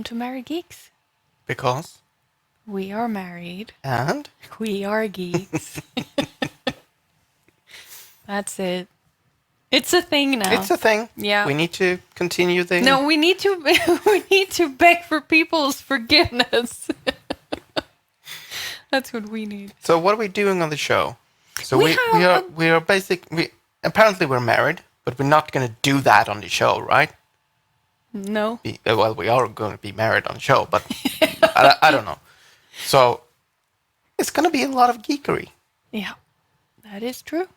to marry geeks. Because? We are married. And? We are geeks. That's it. It's a thing now. It's a thing. Yeah. We need to continue the... No, we need to beg for people's forgiveness. That's what we need. So what are we doing on the show? So we are apparently we're married, but we're not going to do that on the show, right? No. Well, we are going to be married on the show, but I don't know. So it's going to be a lot of geekery. Yeah, that is true.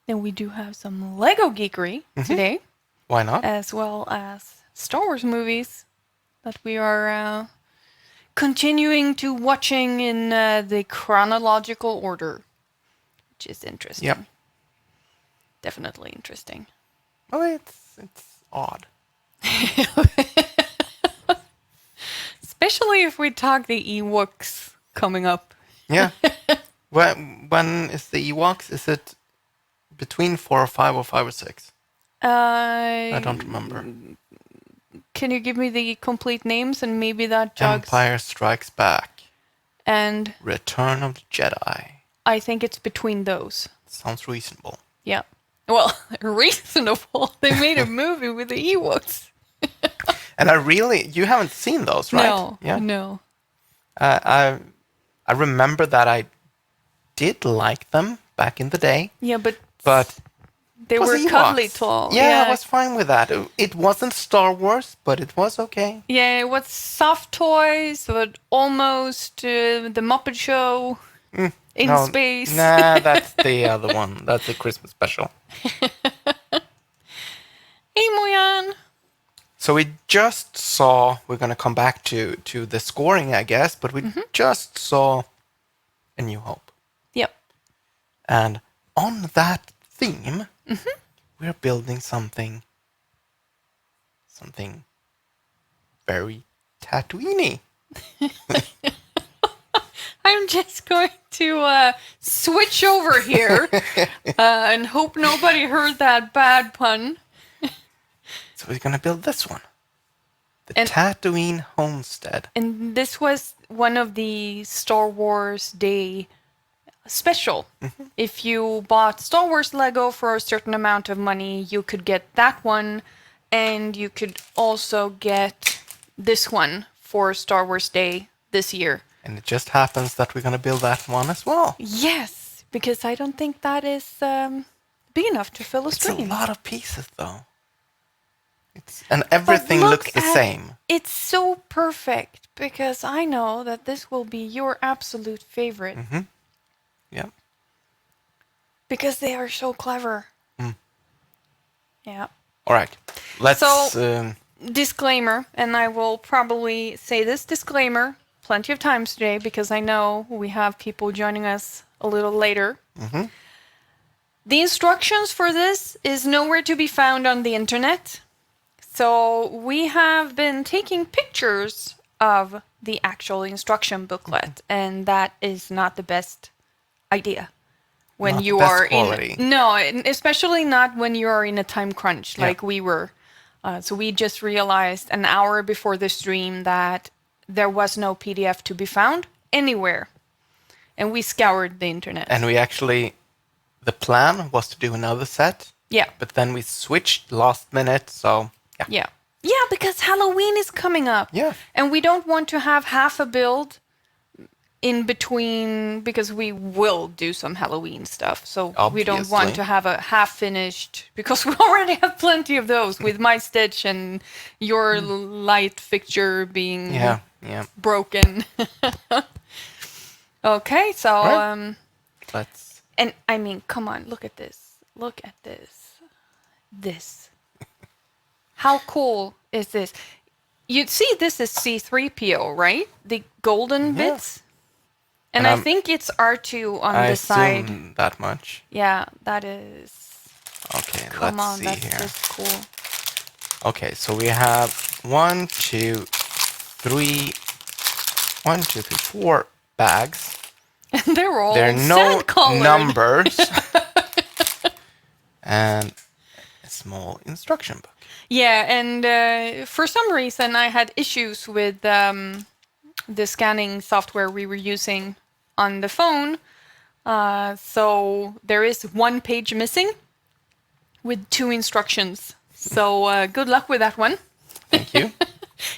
And we do have some Lego geekery today. Why not? As well as Star Wars movies that we are continuing to watching in the chronological order, which is interesting. Yep. Definitely interesting. Oh, it's odd. Especially if we talk the Ewoks coming up. Yeah. When is the Ewoks? Is it between 4 or 5 or 5 or 6? I don't remember. Can you give me the complete names and maybe that jogs? Empire Strikes Back. And Return of the Jedi. I think it's between those. Sounds reasonable. Yeah. Well, reasonable. They made a movie with the Ewoks. And you haven't seen those, right? No. Yeah. No. I remember that I did like them back in the day. Yeah, but they it was were Ewoks. cuddly tall. Yeah, I was fine with that. It wasn't Star Wars, but it was okay. Yeah, it was soft toys, but almost the Muppet Show in space. Nah, that's the other one. That's the Christmas special. Hey, Moyan. So we just saw, we're going to come back to the scoring, I guess, but we just saw A New Hope. Yep. And on that theme, we're building something very Tatooine-y. I'm just going to switch over here and hope nobody heard that bad pun. So we're going to build this one. The Tatooine homestead. And this was one of the Star Wars Day special. If you bought Star Wars Lego for a certain amount of money, you could get that one. And you could also get this one for Star Wars Day this year. And it just happens that we're going to build that one as well. Yes, because I don't think that is big enough to fill a stream. It's a lot of pieces, though. And everything looks the same. It's so perfect, because I know that this will be your absolute favorite. Yeah. Because they are so clever. Yeah. All right. Let's... Disclaimer, and I will probably say this disclaimer plenty of times today, because I know we have people joining us a little later. The instructions for this is nowhere to be found on the internet. So we have been taking pictures of the actual instruction booklet, and that is not the best idea when you are in... No, especially not when you are in a time crunch like we were. So we just realized an hour before the stream that there was no PDF to be found anywhere. And we scoured the internet. And we actually... The plan was to do another set. Yeah. But then we switched last minute, so... Yeah. Yeah, because Halloween is coming up. Yeah. And we don't want to have half a build in between, because we will do some Halloween stuff. So we don't want to have a half finished, because we already have plenty of those with my stitch and your light fixture being broken. Okay, so let's... And I mean, come on, look at this. Look at this. This. How cool is this? You see, this is C-3PO, right? The golden bits. And I think it's R2 on the side. I assume that much. Yeah, that is... Okay, come let's on, see that's here. just cool. Okay, so we have 1, 2, 3, 4 bags. And they're all there are no sand-colored. numbers. And a small instruction book. Yeah, and for some reason I had issues with the scanning software we were using on the phone. So there is one page missing with 2 instructions. So good luck with that one. Thank you.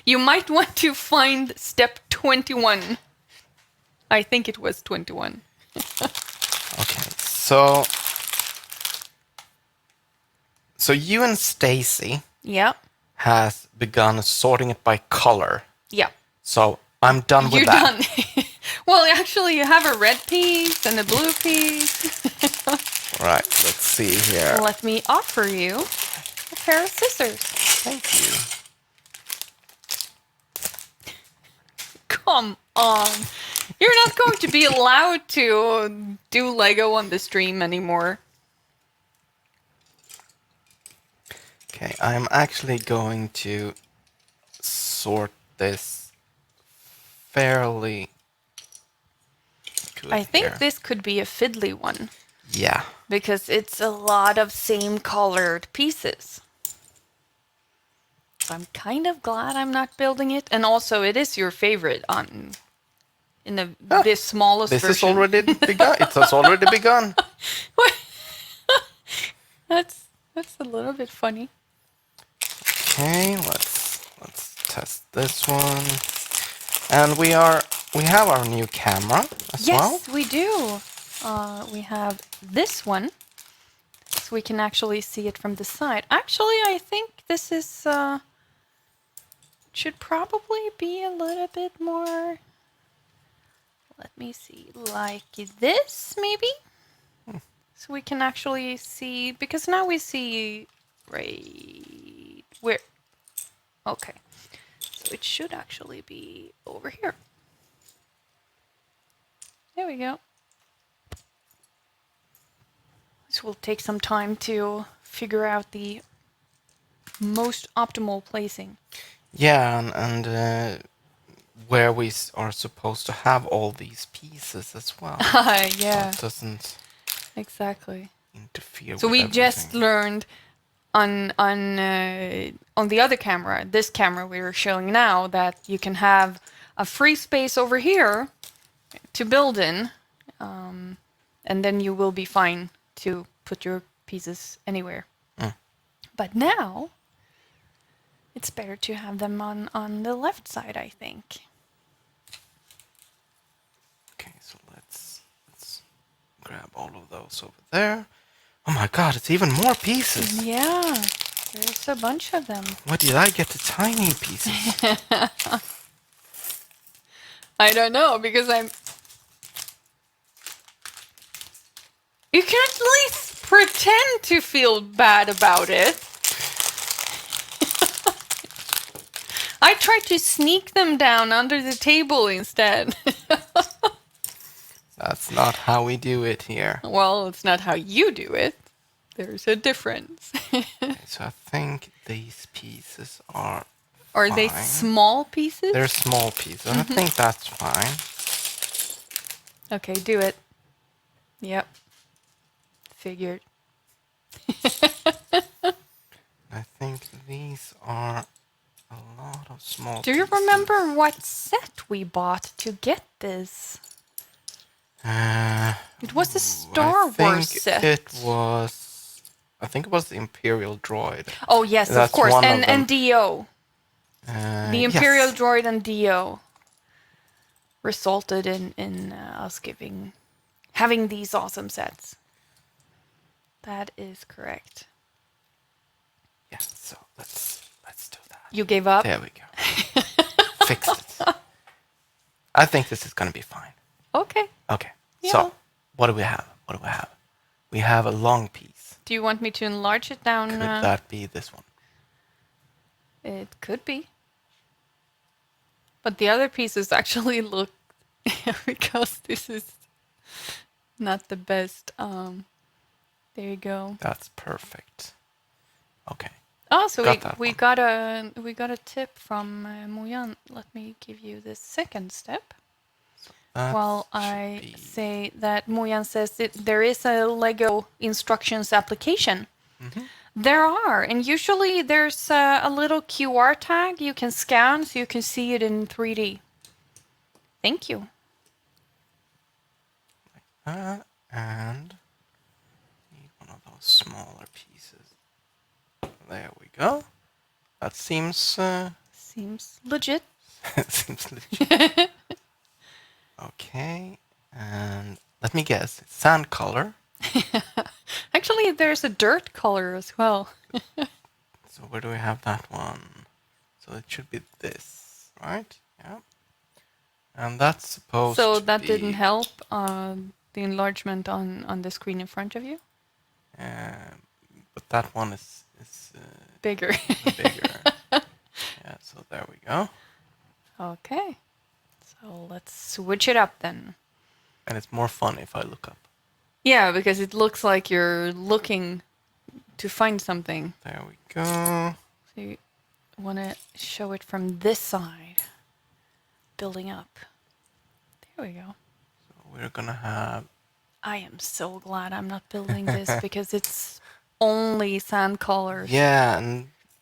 You might want to find step 21. I think it was 21. Okay, so you and Stacy Yeah. has begun sorting it by color. Yeah. So I'm done with You're that. done. Well, actually, you have a red piece and a blue piece. Right, let's see here. Let me offer you a pair of scissors. Thank you. Come on. You're not going to be allowed to do Lego on the stream anymore. Okay, I'm actually going to sort this fairly good I think here. this could be a fiddly one. Yeah. Because it's a lot of same colored pieces. So I'm kind of glad I'm not building it. And also, it is your favorite this smallest This version. is already begun. It has already begun. That's a little bit funny. Okay, let's test this one. And we have our new camera as well. Yes, we do. We have this one, so we can actually see it from the side. Actually, I think this is should probably be a little bit more. Let me see, like this maybe, so we can actually see, because now we see right where. Okay, so it should actually be over here. There we go. This will take some time to figure out the most optimal placing. Yeah, and where we are supposed to have all these pieces as well. Yeah. So it doesn't Exactly. interfere So with we everything. just learned on the other camera, this camera we are showing now, that you can have a free space over here to build in, and then you will be fine to put your pieces anywhere. But now it's better to have them on the left side, I think. Okay, so let's grab all of those over there. Oh my god, it's even more pieces. Yeah, there's a bunch of them. Where did I get the tiny pieces? I don't know, because You can at least pretend to feel bad about it. I tried to sneak them down under the table instead. That's not how we do it here. Well, it's not how you do it. There's a difference. Okay, so I think these pieces are Are they fine. small pieces? They're small pieces. I think that's fine. Okay, do it. Yep. Figured. I think these are a lot of small Do you pieces. remember what set we bought to get this? It was a Star Wars set. I think it was the Imperial droid. Oh yes, That's of course, one of and them. DO. The Imperial yes. droid and DO resulted in us having these awesome sets. That is correct. Yeah, so let's do that. You gave up? There we go. Fixed it. I think this is gonna be fine. Okay. Okay. Yeah. So what do we have? We have a long piece. Do you want me to enlarge it down? Could that be this one? It could be. But the other pieces actually look, because this is not the best. There you go. That's perfect. Okay. Oh, so Got we got a tip from Muyan. Let me give you the second step. While I say that Muyan says that there is a Lego instructions application There are, and usually there's a little QR tag you can scan so you can see it in 3D. Thank you. And need one of those smaller pieces. There we go. That seems Seems legit. seems legit. Okay, and let me guess, it's sand color. Actually, there's a dirt color as well. So where do we have that one? So it should be this, right? Yeah. And that's supposed So to that be... didn't help the enlargement on the screen in front of you? But that one is Bigger. bigger. Yeah, so there we go. Okay. So let's switch it up then. And it's more fun if I look up. Yeah, because it looks like you're looking to find something. There we go. So you want to show it from this side. Building up. There we go. So we're gonna have... I am so glad I'm not building this because it's only sand colors. Yeah,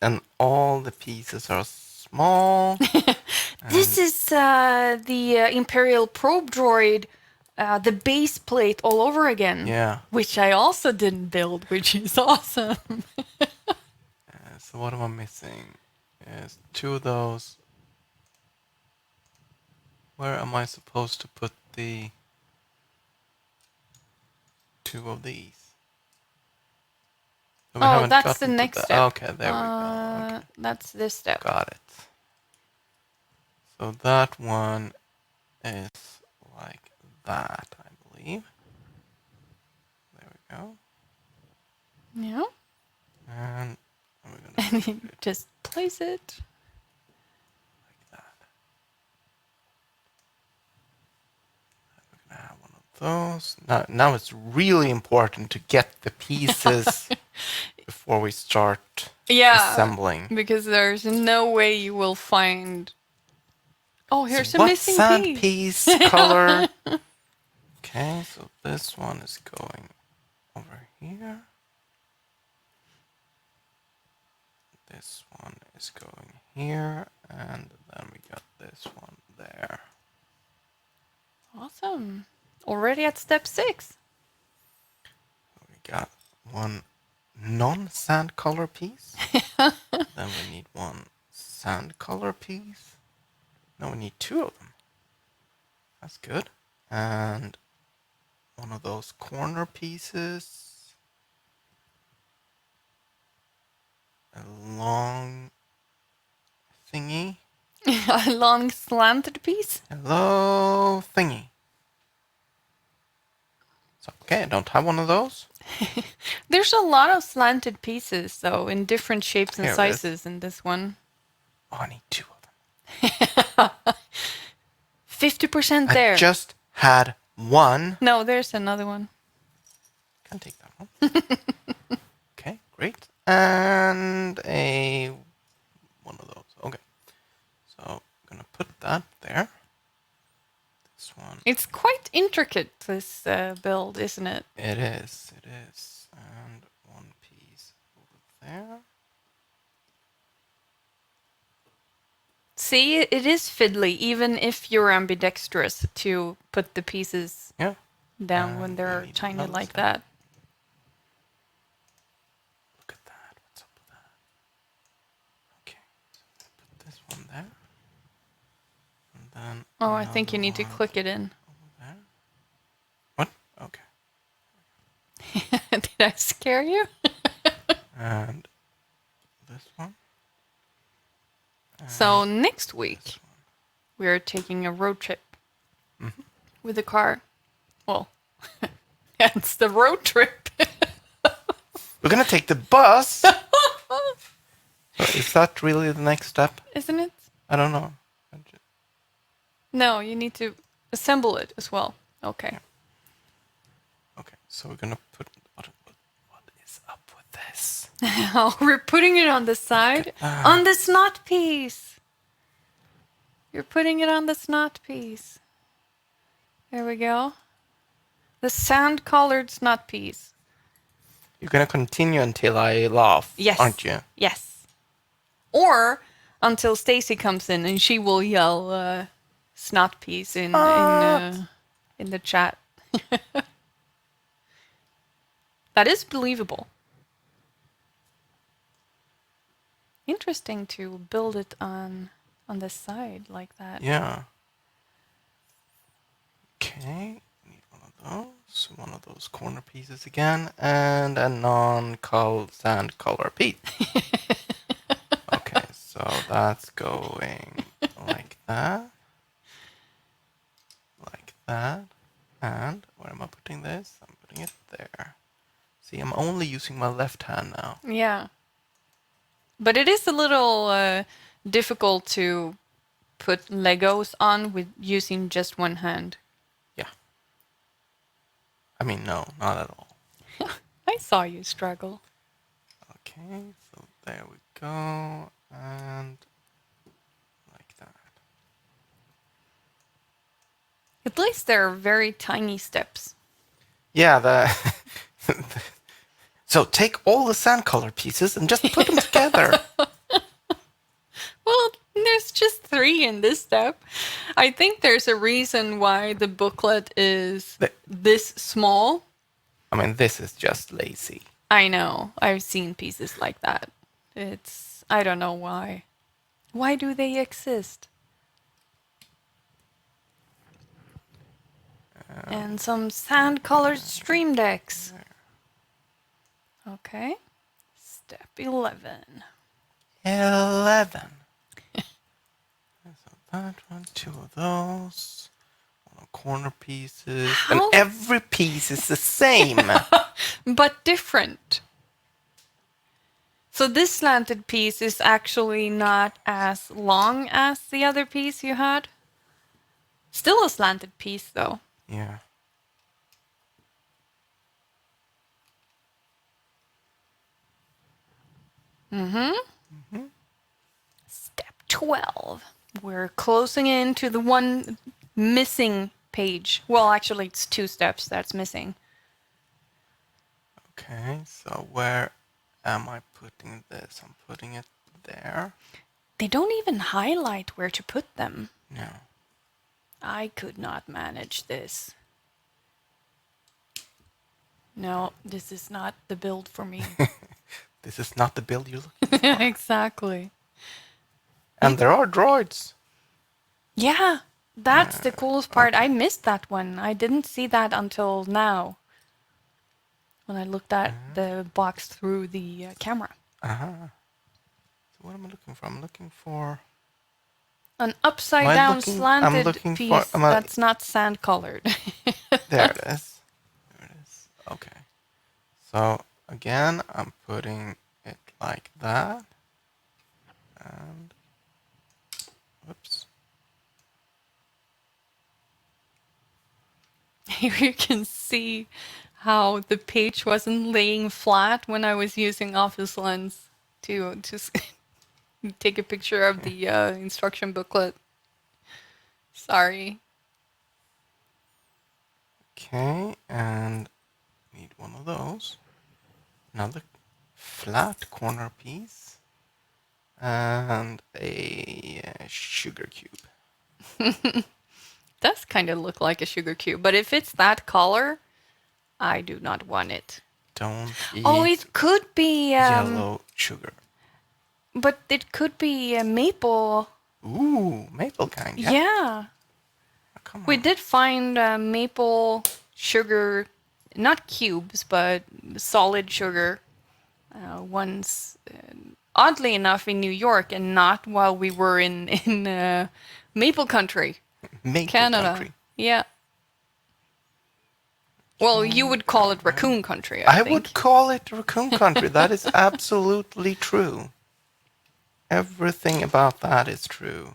and all the pieces are small. This is the Imperial probe droid, the base plate all over again. Yeah. Which I also didn't build, which is awesome. So what am I missing? Is 2 of those. Where am I supposed to put the 2 of these? We Oh, haven't that's gotten the to next that. step. Okay, there we go. Okay. That's this step. Got it. So that one is like that, I believe. There we go. Yeah. And we're gonna And you just place it. like that. We're gonna have one of those. Now it's really important to get the pieces before we start assembling. Because there's no way you will find. Oh, here's So a what missing sand piece. color? Okay, so this one is going over here. This one is going here, and then we got this one there. Awesome. Already at step 6. We got one non-sand color piece. Then we need one sand color piece. Now we need 2 of them. That's good. And one of those corner pieces. A long thingy. A long slanted piece. Hello thingy. So, okay, I don't have one of those. There's a lot of slanted pieces, though, in different shapes and Here it sizes in this one. Oh, I need 2 of them. 50% there. I just had one. No, there's another one. Can take that one. Okay, great. And one of those. Okay. So I'm gonna put that there. This one. It's quite intricate, this build, isn't it? It is. It is. And one piece over there. See, it is fiddly, even if you're ambidextrous, to put the pieces down when they're tiny like that. Look at that. What's up with that? Okay. So put this one there. And then. Oh, I think you need to click it in. Over there. What? Okay. Did I scare you? And this one. So next week, we're taking a road trip with the car. Well, it's the road trip. We're gonna take the bus. Is that really the next step? Isn't it? I don't know. No, you need to assemble it as well. Okay. Yeah. Okay, so we're gonna put what is up with this? Oh, we're putting it on the side. On the snot piece. You're putting it on the snot piece. There we go. The sand-colored snot piece. You're gonna continue until I laugh, Yes. aren't you? Yes. Or until Stacy comes in and she will yell snot piece in the chat. That is believable. Interesting to build it on the side like that. Yeah. Okay, need one of those corner pieces again, and a sand color piece. Okay, so that's going like that, and where am I putting this? I'm putting it there. See, I'm only using my left hand now. Yeah. But it is a little difficult to put Legos on with using just one hand. Yeah. I mean, no, not at all. I saw you struggle. Okay, so there we go, and like that. At least they're very tiny steps. Yeah, so take all the sand color pieces and just put them together. Well, there's just 3 in this step. I think there's a reason why the booklet is this small. I mean, this is just lazy. I know. I've seen pieces like that. I don't know why. Why do they exist? And some sand-colored stream decks. Okay. Step 11. 11. So that one, 2 of those. One of corner pieces. And every piece is the same. But different. So this slanted piece is actually not as long as the other piece you had. Still a slanted piece, though. Yeah. Step 12. We're closing in to the one missing page. Well, actually, it's 2 steps that's missing. Okay, so where am I putting this? I'm putting it there. They don't even highlight where to put them. No. I could not manage this. No, this is not the build for me. This is not the build you're looking for. Exactly. And there are droids. Yeah, that's the coolest part. I missed that one. I didn't see that until now. When I looked at the box through the camera. So what am I looking for? I'm looking for... An upside down slanted piece that's not sand colored. There it is. There it is. Okay. So again, I'm putting it like that. And whoops. Here you can see how the page wasn't laying flat when I was using Office Lens to take a picture of the instruction booklet. Sorry. Okay, and need one of those. Another flat corner piece. And a sugar cube. Does kind of look like a sugar cube, but if it's that color, I do not want it. Don't eat it could be yellow sugar. But it could be maple. Ooh, maple kind. Yeah. Oh, come on. We did find maple sugar, not cubes, but solid sugar once, oddly enough, in New York, and not while we were in Maple Country, Maple Canada. Country. Yeah. Well, you would call it Raccoon Country, I think. would call it Raccoon Country. That is absolutely true. Everything about that is true.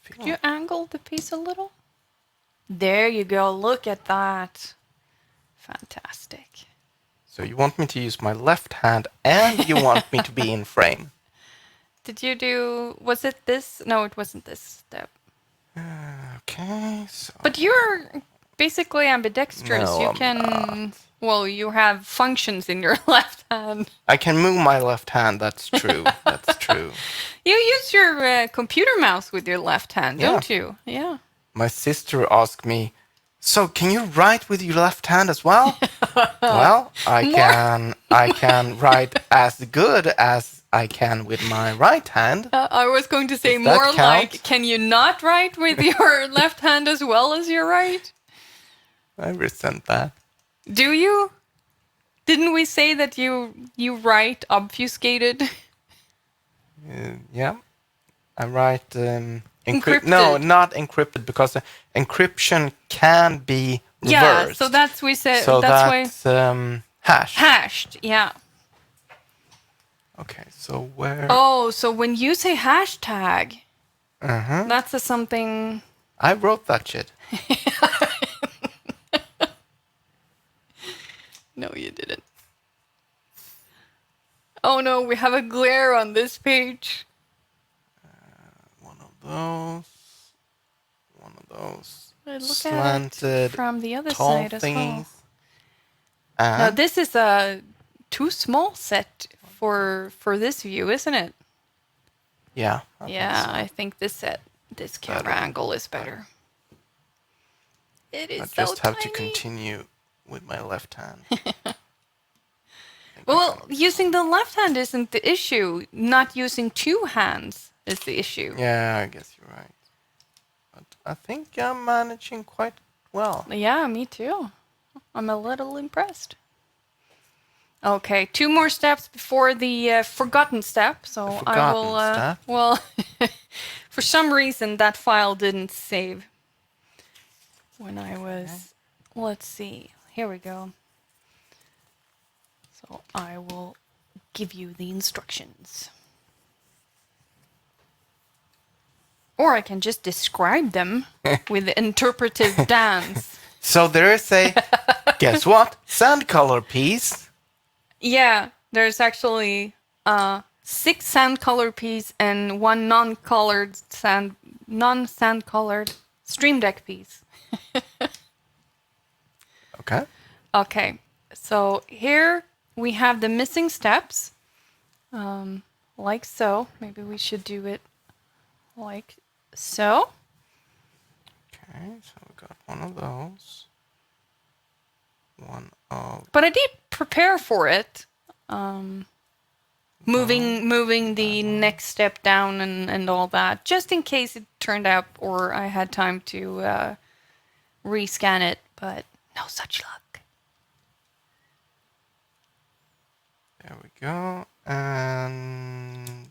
Could you angle the piece a little? There you go. Look at that. Fantastic. So you want me to use my left hand and you want me to be in frame. Did you do... Was it this? No, it wasn't this step. Okay, so... But you're basically ambidextrous. No, You I'm can, not. well, you have functions in your left hand. I can move my left hand. That's true. That's true. You use your computer mouse with your left hand, Yeah. don't you? Yeah. My sister asked me, "So can you write with your left hand as well?" Well, I can write as good as I can with my right hand. I was going to say Does that more count? like, can you not write with your left hand as well as your right? I resent that. Do you? Didn't we say that you write obfuscated? Yeah, I write Encrypted. No, not encrypted, because encryption can be reversed. Yeah, so that's we said. So that's why hash. Hashed. Yeah. Okay, so where? Oh, so when you say hashtag, Uh-huh. that's something. I wrote that shit. No, you didn't. Oh no, we have a glare on this page. One of those. One of those. I look Slanted at it from the other tall side as well. thingies. Now And this is a too small set for this view, isn't it? yeah. I think Yeah, so. I think this camera Better. angle is better. It is I so just have to tiny. continue with my left hand. Well, using the left hand isn't the issue. Not using two hands is the issue. Yeah, I guess you're right. But I think I'm managing quite well. Yeah, me too. I'm a little impressed. Okay, 2 more steps before the forgotten step. So The I will. forgotten step? Well, for some reason that file didn't save when I was. Let's see. Here we go. So I will give you the instructions. Or I can just describe them with interpretive dance. So there is a, guess what? Sand color piece. Yeah, there's actually 6 sand color piece and 1 non-sand colored stream deck piece. Okay. Okay, so here we have the missing steps, like so. Maybe we should do it like so. Okay, so we got one of those. One of... But I did prepare for it. Moving the next step down and all that, just in case it turned out or I had time to rescan it, but no such luck. There we go. And...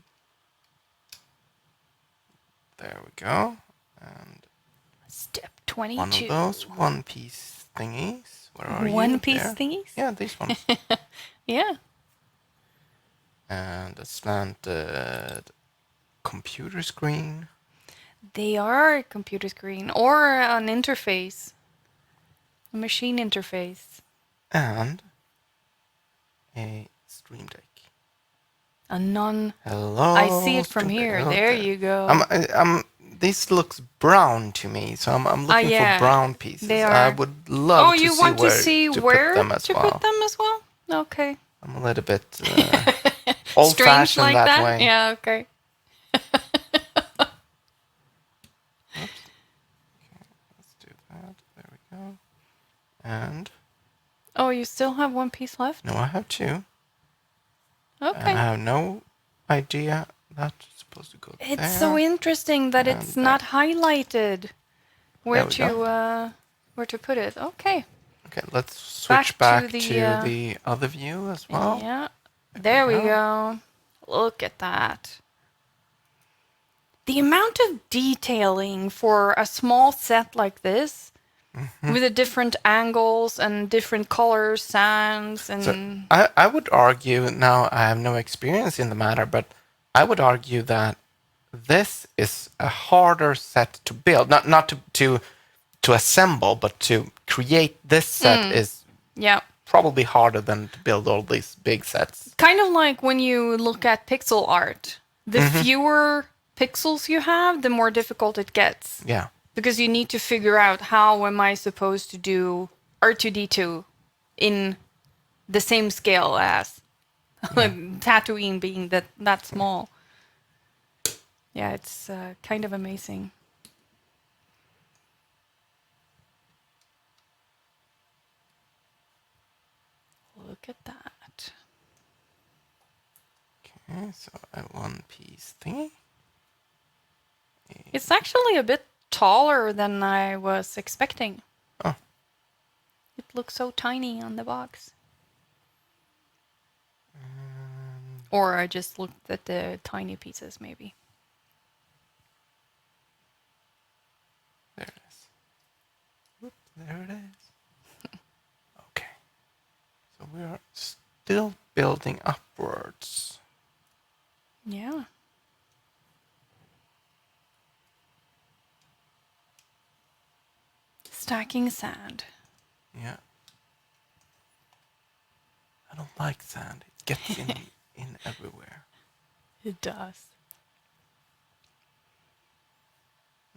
there we go. And Step 22. one of those one-piece thingies. Where are you? One-piece There. thingies? Yeah, these ones. Yeah. And a slanted computer screen. They are a computer screen or an interface. A machine interface. And a stream deck. A non... Hello. I see it from stream deck. here. Okay. There you go. This looks brown to me, so I'm looking yeah, for brown pieces. they I are. would love to you see want where to see to where put them as to well. put them as well? Okay. I'm a little bit old-fashioned Strange like that way. Yeah, okay. Let's do that. There we go. And Oh, you still have 1 piece left? no, I have 2. Okay. I have no idea that's supposed to go there. It's so interesting that it's and not highlighted where There we to put it. Okay. Okay, let's switch Back back to to the, the other view as well. Yeah. There we go. Look at that. The amount of detailing for a small set like this, with the different angles and different colors, sands, and So I would argue, now I have no experience in the matter, but I would argue that this is a harder set to build. Not to assemble, but to create this set is yeah. probably harder than to build all these big sets. Kind of like when you look at pixel art. The fewer pixels you have, the more difficult it gets. Yeah. Because you need to figure out how am I supposed to do R2D2 in the same scale as Tatooine being that small. Yeah, it's kind of amazing. Look at that. Okay, so a one-piece thingy. It's actually a bit taller than I was expecting. Oh. It looks so tiny on the box. Or I just looked at the tiny pieces, maybe. There it is. Whoop, there it is. Okay. So we are still building upwards. Yeah. Stacking sand. Yeah. I don't like sand. It gets in everywhere. It does.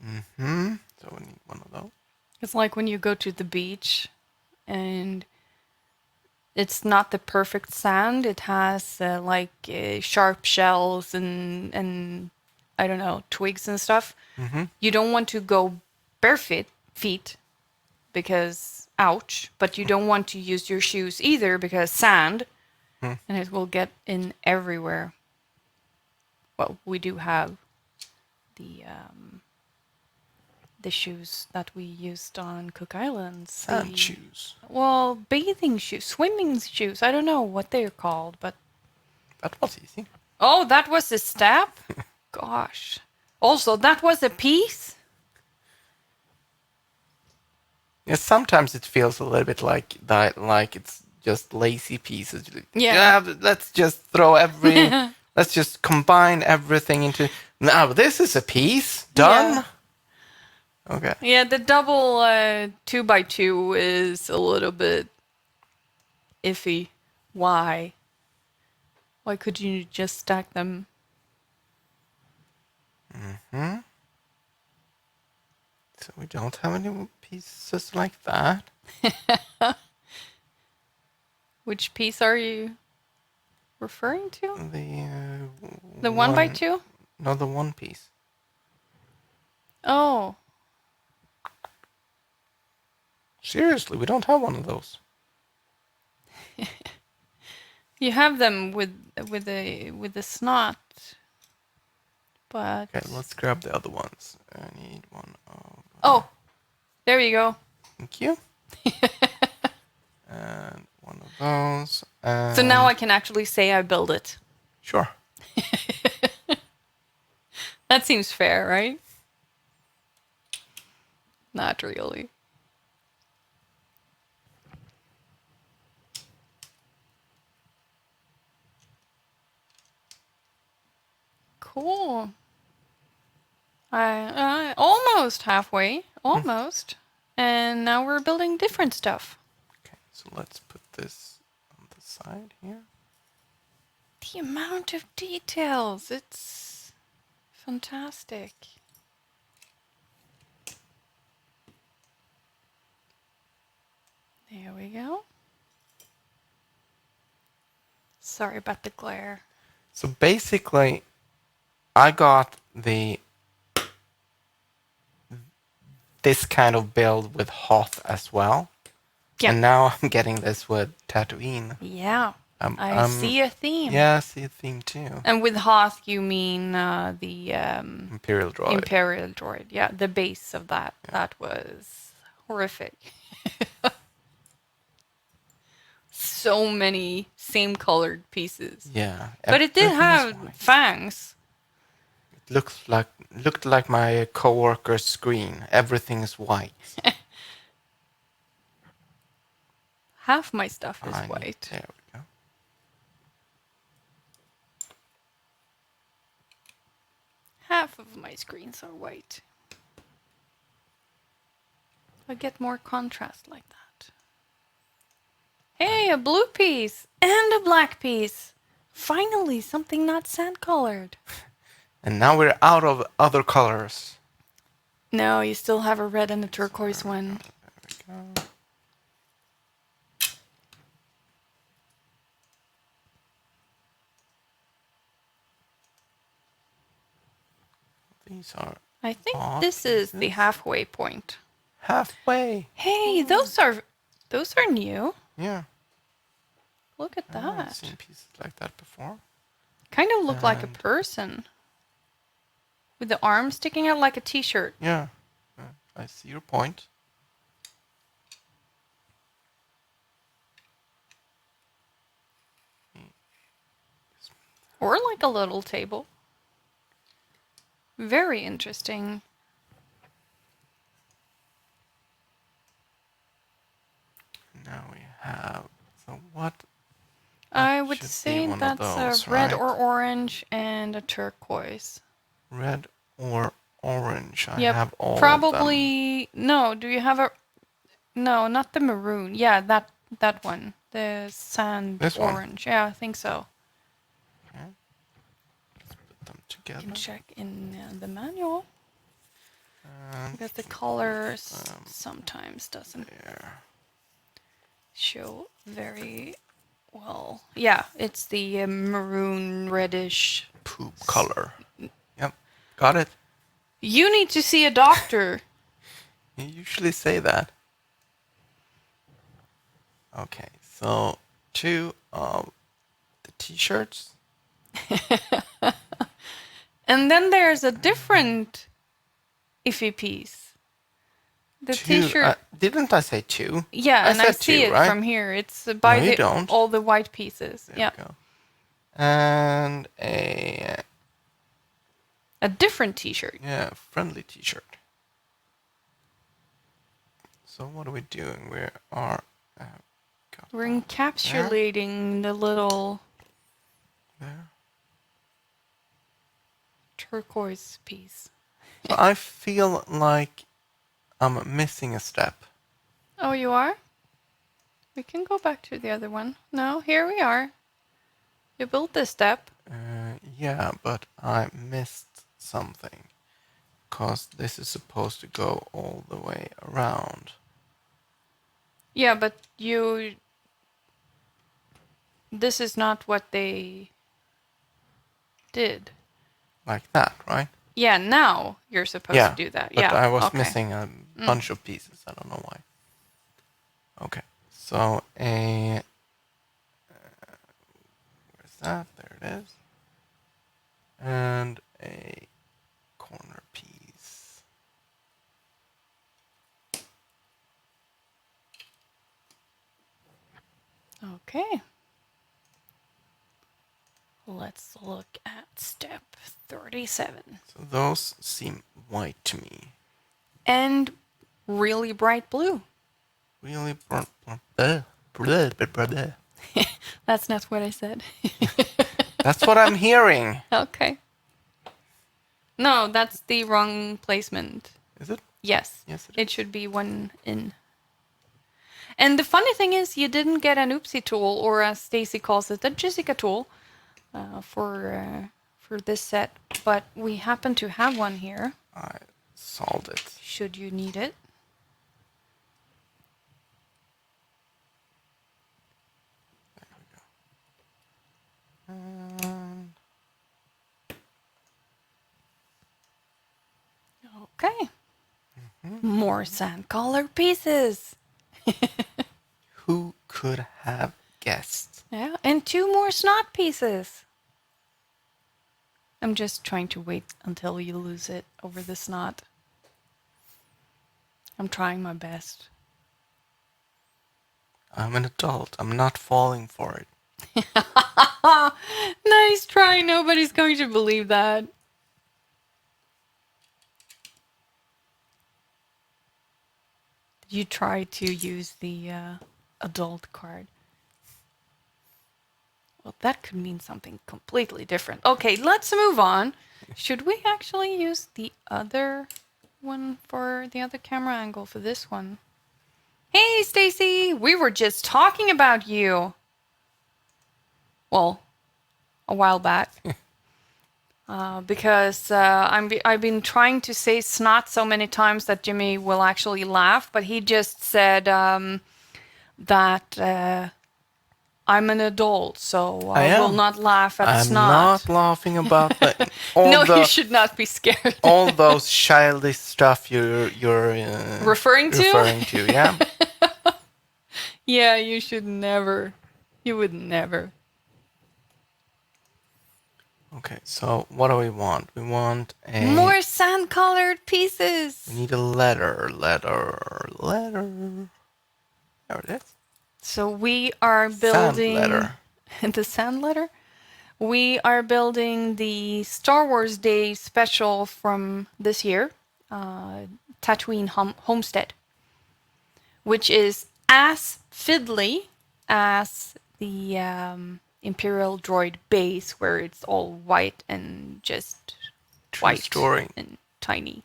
Mm-hmm. So we need one of those. It's like when you go to the beach and it's not the perfect sand. It has sharp shells and I don't know, twigs and stuff. Mm-hmm. You don't want to go barefoot feet because ouch, but you don't want to use your shoes either because sand and it will get in everywhere. Well, we do have the shoes that we used on Cook Islands. Sand shoes. Well, bathing shoes, swimming shoes. I don't know what they're called, but... That was easy. Oh, that was a step? Gosh. Also, that was a piece? Yeah, sometimes it feels a little bit like that, like it's just lazy pieces. Yeah. Let's just throw let's just combine everything into. Now this is a piece done. Yeah. Okay. Yeah, the double 2x2 is a little bit iffy. Why? Why could you just stack them? Mm-hmm. So we don't have any pieces like that. Which piece are you referring to? The 1x2? No, the one piece. Oh. Seriously, we don't have one of those. You have them with the snot, but... Okay, let's grab the other ones. I need one of... Oh, there you go. Thank you. And one of those. And... So now I can actually say I build it. Sure. That seems fair, right? Not really. Cool. I almost halfway, almost. And now we're building different stuff. Okay, so let's put this on the side here. The amount of details, it's fantastic. There we go. Sorry about the glare. So basically, I got this kind of build with Hoth as well. Yeah. And now I'm getting this with Tatooine. Yeah. I see a theme. Yeah, I see a theme too. And with Hoth, you mean the Imperial droid. Imperial droid. Yeah, the base of that. Yeah. That was horrific. So many same colored pieces. Yeah. But it did have fangs. It looked like my coworker's screen. Everything is white. Half my stuff is white. There we go. Half of my screens are white. I get more contrast like that. Hey, a blue piece and a black piece. Finally, something not sand colored. And now we're out of other colors. No, you still have a red and a turquoise one. There we go. These are I think odd this is the pieces. halfway point. Halfway. Hey, those are new. Yeah. Look at I haven't that. seen pieces like that before. Kind of look like a And- person. With the arms sticking out like a t-shirt. Yeah. I see your point. Or like a little table. Very interesting. Now we have. So what? I would should be say one of that's those, a red right? or orange and a turquoise. Red or orange. I Yep, have all of them. probably. No, do you have a? No, not the maroon. Yeah, that one. The sand This one? orange. Yeah, I think so. Okay. Let's put them You together. can check in the manual. And Because the colors them sometimes doesn't there. show very well. Yeah, it's the maroon reddish. Poop color. Yep. Got it. You need to see a doctor. You usually say that. Okay, so 2 of the t-shirts. And then there's a different iffy piece. The 2. t-shirt. Didn't I say 2? Yeah, and I said see 2, it right? from here. It's by No, you don't. all the white pieces. There Yeah. we go. And A different t-shirt. friendly t-shirt. So what are we doing? We are. We're encapsulating the little There. turquoise piece. So I feel like I'm missing a step. Oh, you are? We can go back to the other one. No, here we are. You built this step. Yeah, but I missed something. Because this is supposed to go all the way around. Yeah, but you... This is not what they did. Like that, right? Yeah, now you're supposed to do that. But Yeah, I was okay. missing a bunch of pieces. I don't know why. Okay, so where's that? There it is. And a corner piece. Okay. Let's look at step 37. So those seem white to me. And really bright blue. Really That's not what I said. That's what I'm hearing. Okay. No, that's the wrong placement. Is it? Yes. Yes, it It should be one in. And the funny thing is, you didn't get an oopsie tool, or as Stacy calls it, a Jessica tool, for this set. But we happen to have one here. I solved it. Should you need it? Okay. More sand color pieces. Who could have guessed? Yeah, and 2 more snot pieces. I'm just trying to wait until you lose it over the snot. I'm trying my best. I'm an adult. I'm not falling for it. Nice try. Nobody's going to believe that. You try to use the adult card. Well, that could mean something completely different. Okay, let's move on. Should we actually use the other one for the other camera angle for this one? Hey, Stacy, we were just talking about you. Well, a while back. because I've been trying to say snot so many times that Jimmy will actually laugh, but he just said that I'm an adult, so I I will am. not laugh at I'm snot. not laughing about all No, the you should not be scared. all those childish stuff you're Referring to? referring to. Yeah. Yeah, you should never. You would never. Okay. So what do we want? We want a More sand-colored pieces. We need a letter. There it is. So we are Sand building letter. the sand letter. We are building the Star Wars Day special from this year, Tatooine homestead, which is as fiddly as the Imperial droid base, where it's all white and just True white story. and tiny.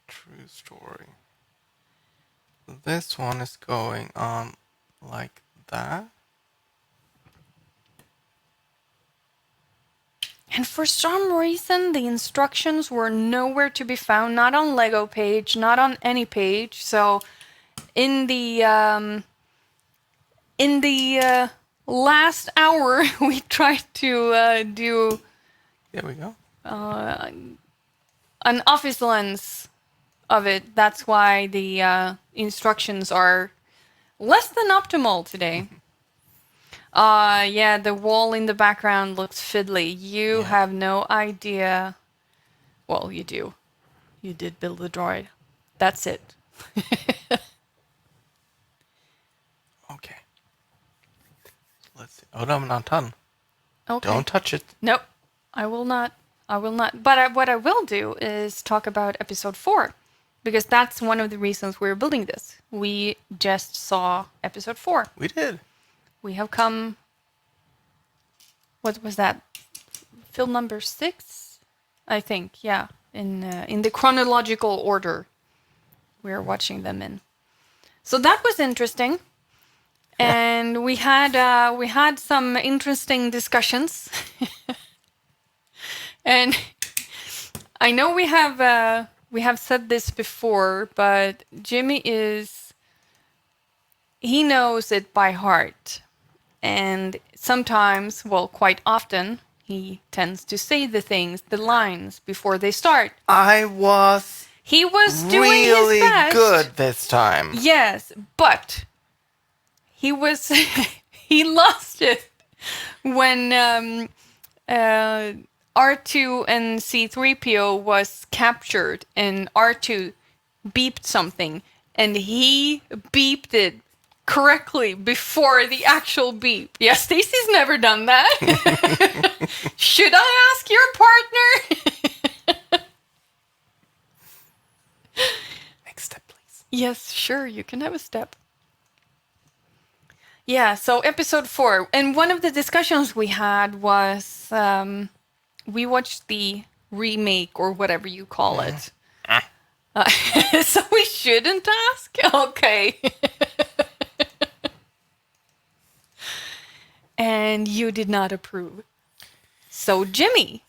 True story. This one is going on like that. And for some reason, the instructions were nowhere to be found, not on Lego page, not on any page. So in the last hour, we tried to do There we go. an office lens of it. That's why the instructions are less than optimal today. Yeah, the wall in the background looks fiddly. You have no idea. Well, you do. You did build the droid. That's it. Okay. Let's see. Oh, no, I'm not done. Okay. Don't touch it. Nope. I will not. I will not. But what I will do is talk about episode 4. Because that's one of the reasons we're building this. We just saw episode 4. We did. We have come. What was that? Film number 6, I think. Yeah, in the chronological order we're watching them in. So that was interesting, and we had some interesting discussions, and I know we have said this before, but Jimmy he knows it by heart. And sometimes, well, quite often, he tends to say the lines before they start. He was doing really his best. good this time. Yes, but he lost it when R2 and C-3PO was captured and R2 beeped something and he beeped it correctly before the actual beep. Yeah, Stacy's never done that. Should I ask your partner? Next step, please. Yes, sure, you can have a step. Yeah, so episode 4. And one of the discussions we had was we watched the remake or whatever you call it. So we shouldn't ask? Okay. And you did not approve. So Jimmy,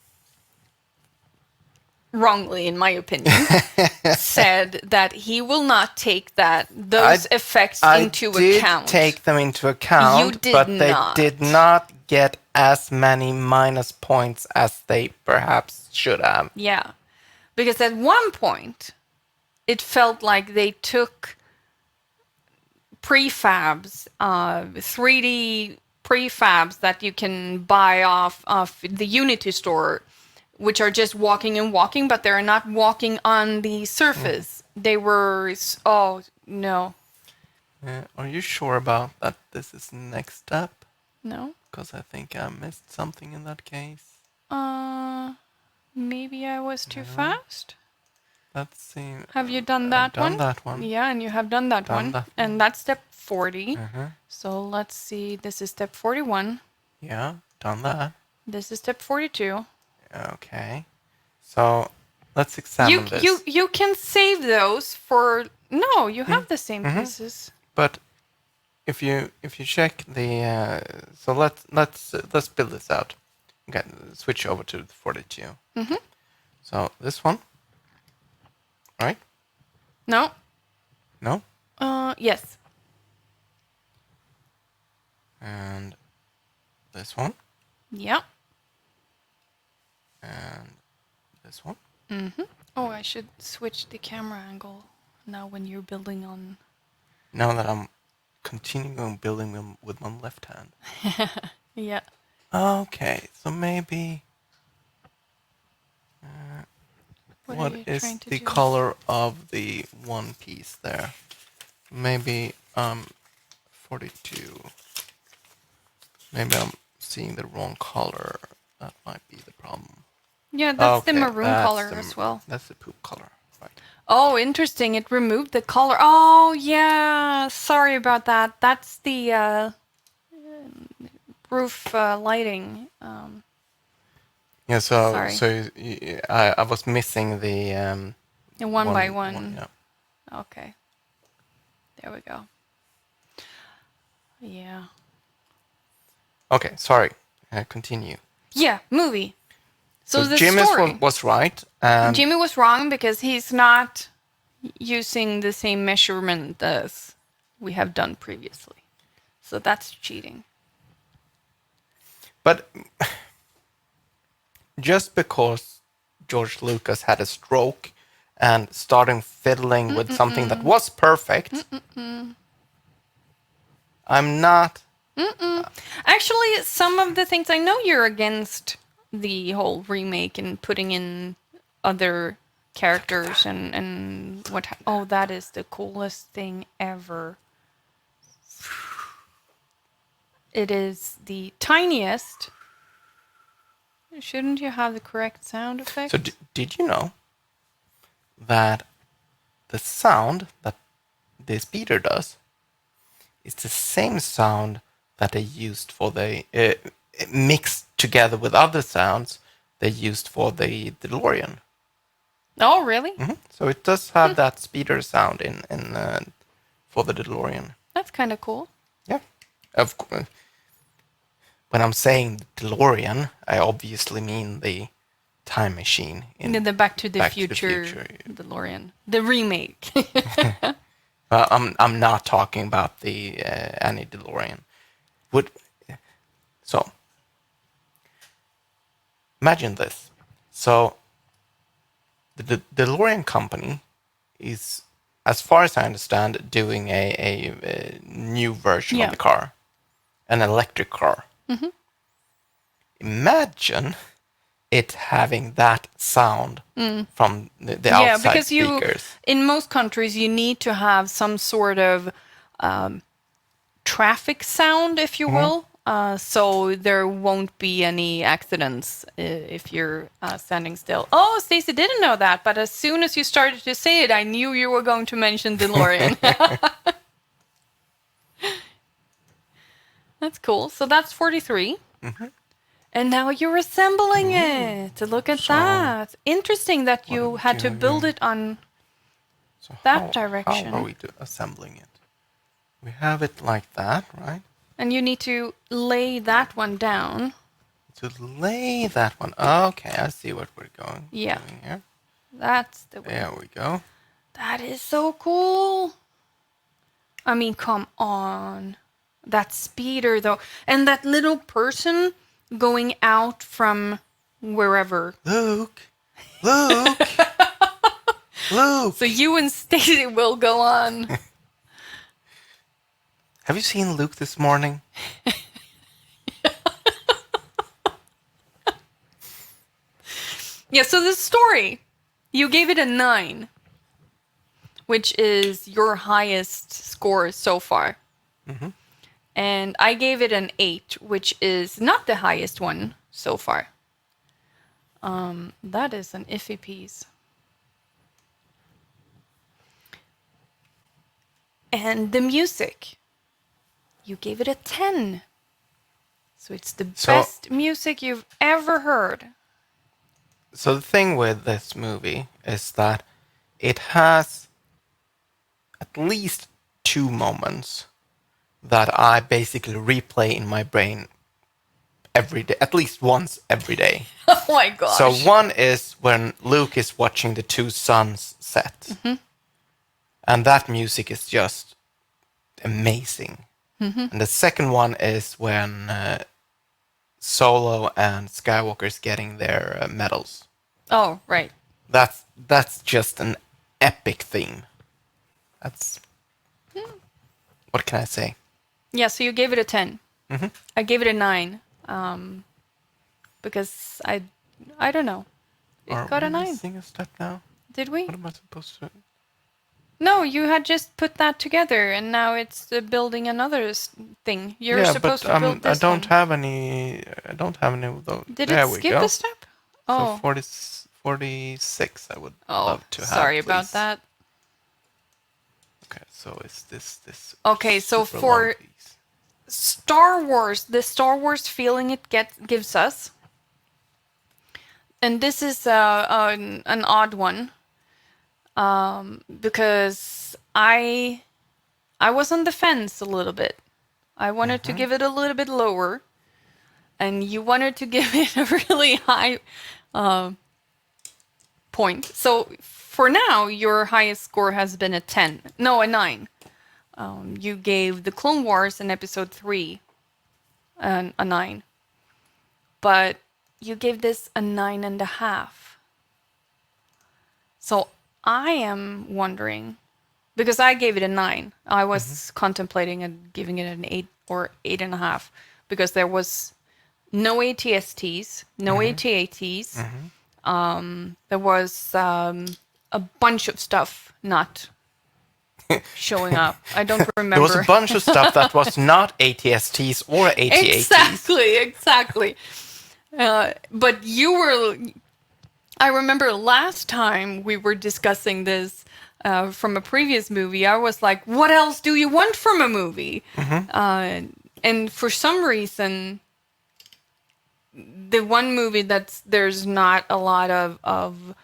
wrongly in my opinion, said that he will not take those effects into account. I did take them into account, You did but not. they did not get as many minus points as they perhaps should have. Yeah. Because at one point, it felt like they took prefabs, 3D prefabs that you can buy off of the Unity store, which are just walking and walking, but they're not walking on the surface. They were... Oh, no. Are you sure about that this is next step? No? Because I think I missed something in that case. Maybe I was too fast? Let's see. Have you done that one? I've done that one. Yeah, and you have done that one. That And that's step 40. Uh-huh. So let's see. This is step 41. Yeah, done that. This is step 42. Okay. So let's examine this. You can save those for... No, you have the same pieces. But if you check the so let's build this out. Okay, switch over to the 42. Mm-hmm. So this one, right? No. No? Yes. And this one, Yeah. and this one. Mm-hmm. Oh, I should switch the camera angle now when you're building on. Now that I'm continuing building them with my left hand. Yeah. Okay, so maybe What are what you is trying to the do? color of the one piece there? Maybe 42. Maybe I'm seeing the wrong color. That might be the problem. Yeah, that's the Okay, maroon color as well. That's the poop color, right? Oh, interesting. It removed the color. Oh, yeah. Sorry about that. That's the roof lighting. Yeah. Sorry. I was missing the The one by one. yeah. Okay. There we go. Yeah. Okay. Sorry. Continue. Yeah, movie. So the Jimmy story. was right, and Jimmy was wrong because he's not using the same measurement as we have done previously. So that's cheating. but just because George Lucas had a stroke and starting fiddling with something that was perfect, I'm not. Actually, some of the things I know you're against the whole remake and putting in other characters and what. Oh, that is the coolest thing ever. It is the tiniest. Shouldn't you have the correct sound effect? So did you know that the sound that the speeder does is the same sound that they used for the mixed together with other sounds they used for the DeLorean. Oh, really? So it does have that speeder sound in for the DeLorean. That's kind of cool. Yeah, of course. When I'm saying DeLorean, I obviously mean the time machine in The Back to the Back to the Future Future. DeLorean. The remake. I'm not talking about the any DeLorean. So imagine this. So the DeLorean company is, as far as I understand, doing a new version of the car, an electric car. Imagine it having that sound from the outside because speakers. in most countries, you need to have some sort of traffic sound, if you will. So there won't be any accidents if you're standing still. Oh, Stacey didn't know that, but as soon as you started to say it, I knew you were going to mention DeLorean. That's cool. So that's 43. And now you're assembling it. Look at that. Interesting that you had to build it on that direction. How are we assembling it? We have it like that, right? And you need to lay that one down. To lay that one. Okay, I see what we're doing here. That's the way. There we go. That is so cool. I mean, come on. That speeder, though. And that little person going out from wherever. Luke! Luke! Luke! So you and Stacy will go on. Have you seen Luke this morning? Yeah, so the story, you gave it a 9, which is your highest score so far. And I gave it an 8, which is not the highest one so far. That is an iffy piece. And the music, you gave it a 10. So it's the best music you've ever heard. So the thing with this movie is that it has at least 2 moments that I basically replay in my brain every day, at least once every day. Oh my gosh. So one is when Luke is watching the two suns set. And that music is just amazing. And the second one is when Solo and Skywalker's getting their medals. Oh, right. That's just an epic theme. That's what can I say? Yeah, so you gave it a 10. I gave it a 9. Because I don't know. It got a 9. Missing a step now? Did we? What am I supposed to? No, you had just put that together, and now it's building another thing. You're supposed to build this I don't one. have any. I don't have any of those. Did there it we skip go. a step? Oh, So 46 I would love to have. sorry about please. that. Okay, so is this Okay, so super for long piece? Star Wars, the Star Wars feeling it gives us, and this is an odd one, because I was on the fence a little bit. I wanted to give it a little bit lower, and you wanted to give it a really high point. So for now, your highest score has been a 10. No, a 9. You gave the Clone Wars in episode 3 a 9. But you gave this a 9.5. So I am wondering, because I gave it a 9. I was contemplating giving it an 8 or 8.5, because there was no ATSTs, no ATATs. There was a bunch of stuff not showing up. I don't remember. There was a bunch of stuff that was not ATSTs or ATATs. Exactly. But you were. I remember last time we were discussing this from a previous movie. I was like, "What else do you want from a movie?" And for some reason, the one movie there's not a lot of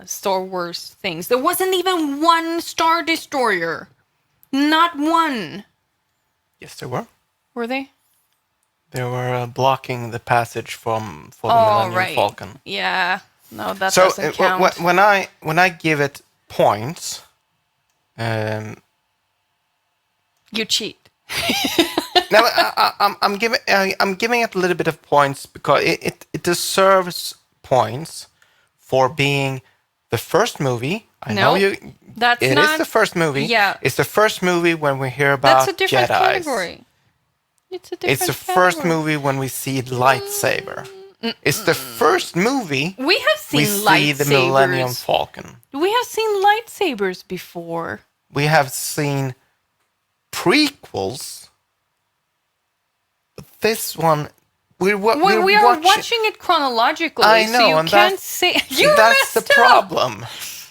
Star Wars things. There wasn't even one Star Destroyer. Not one. Yes, there were. Were they? They were blocking the passage for the Millennium Falcon. Yeah. No, that So doesn't count. when I give it points, You cheat. now I'm giving it a little bit of points because it deserves points for being the first movie. I know you. That's It not is the first movie. Yeah. It's the first movie when we hear about That's a different Jedis. category. It's a different It's the category. first movie when we see lightsaber. It's the first movie We have seen we see the Millennium lightsabers. Falcon. We have seen lightsabers before. We have seen prequels. But this one, we're We are watching it chronologically. I know, so you and can't say you that's the messed up. problem.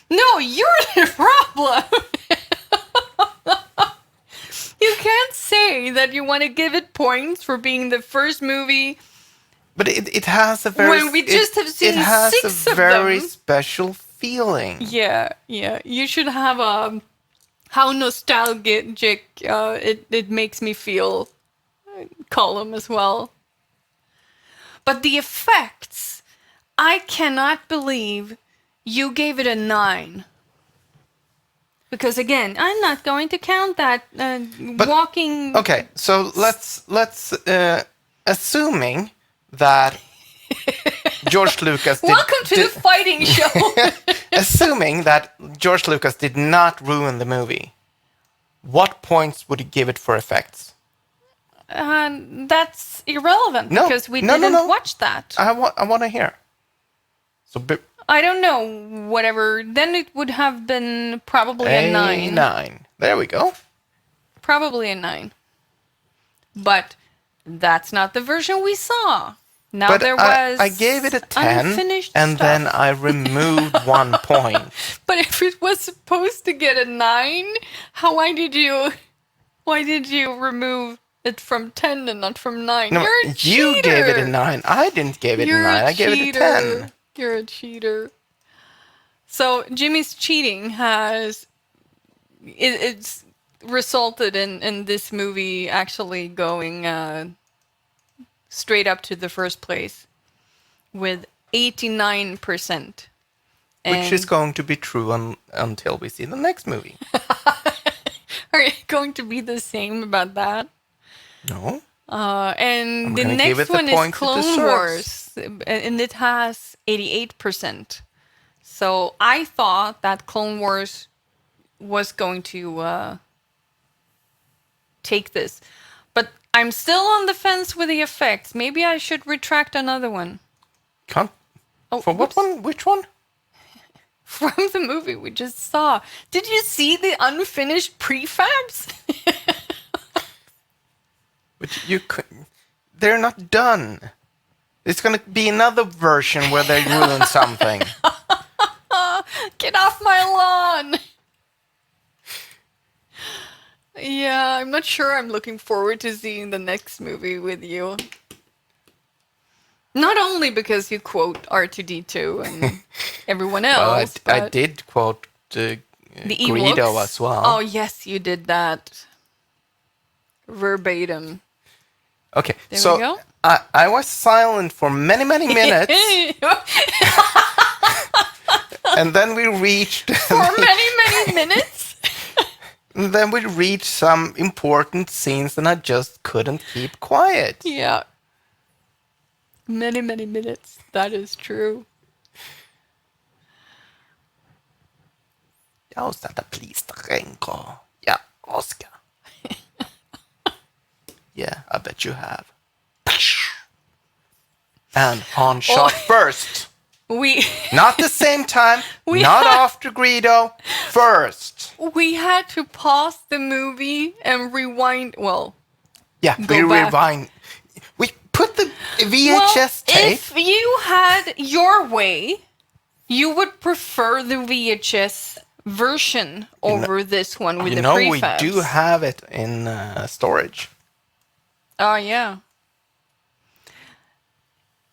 No, you're the problem. You can't say that you want to give it points for being the first movie. But it has a very When we just have seen it has 6 a of very them. special feeling. Yeah. You should have how nostalgic it makes me feel column as well. But the effects, I cannot believe you gave it a 9. Because again, I'm not going to count that walking. Okay, so let's assuming that George Lucas Welcome to the fighting show. assuming that George Lucas did not ruin the movie, what points would you give it for effects? That's irrelevant because we No. didn't watch that. I want to hear. So I don't know, whatever. Then it would have been probably a 9. 9. There we go. Probably a 9. But that's not the version we saw. Now But there was I gave it a 10, unfinished and stuff. then I removed 1 point. But if it was supposed to get a 9, why did you remove it from 10 and not from 9? No, You're a cheater. you gave it a 9. I didn't give it a 9. I gave it a 10. You're a cheater. So Jimmy's cheating it's resulted in this movie actually going straight up to the first place with 89%. Which is going to be true until we see the next movie. Are you going to be the same about that? No. And I'm the gonna give next it the one is points it Clone deserves. Wars, and it has 88%. So I thought that Clone Wars was going to take this. But I'm still on the fence with the effects. Maybe I should retract another one. Can't. Oh, For what whoops. one? Which one? From the movie we just saw. Did you see the unfinished prefabs? But you could. They're not done. It's gonna be another version where they ruin something. Get off my lawn! Yeah, I'm not sure I'm looking forward to seeing the next movie with you. Not only because you quote R2D2 and everyone else, Well, I but did quote the Greedo Ewoks. as well. Oh, yes, you did that. Verbatim. Okay, There so we go. I was silent for many, many minutes, and then we reached. For many minutes? And then we reached some important scenes, and I just couldn't keep quiet. Yeah. Many minutes. That is true. Jag sätter plistrenko. Ja, Oscar. Yeah, I bet you have. And Han shot first. Not the same time, not after Greedo, first. We had to pause the movie and rewind. Well, Yeah, we Go back. rewind. We put the VHS tape. if you had your way, you would prefer the VHS version over this one with You the know, we prefabs. do have it in storage. Oh, yeah.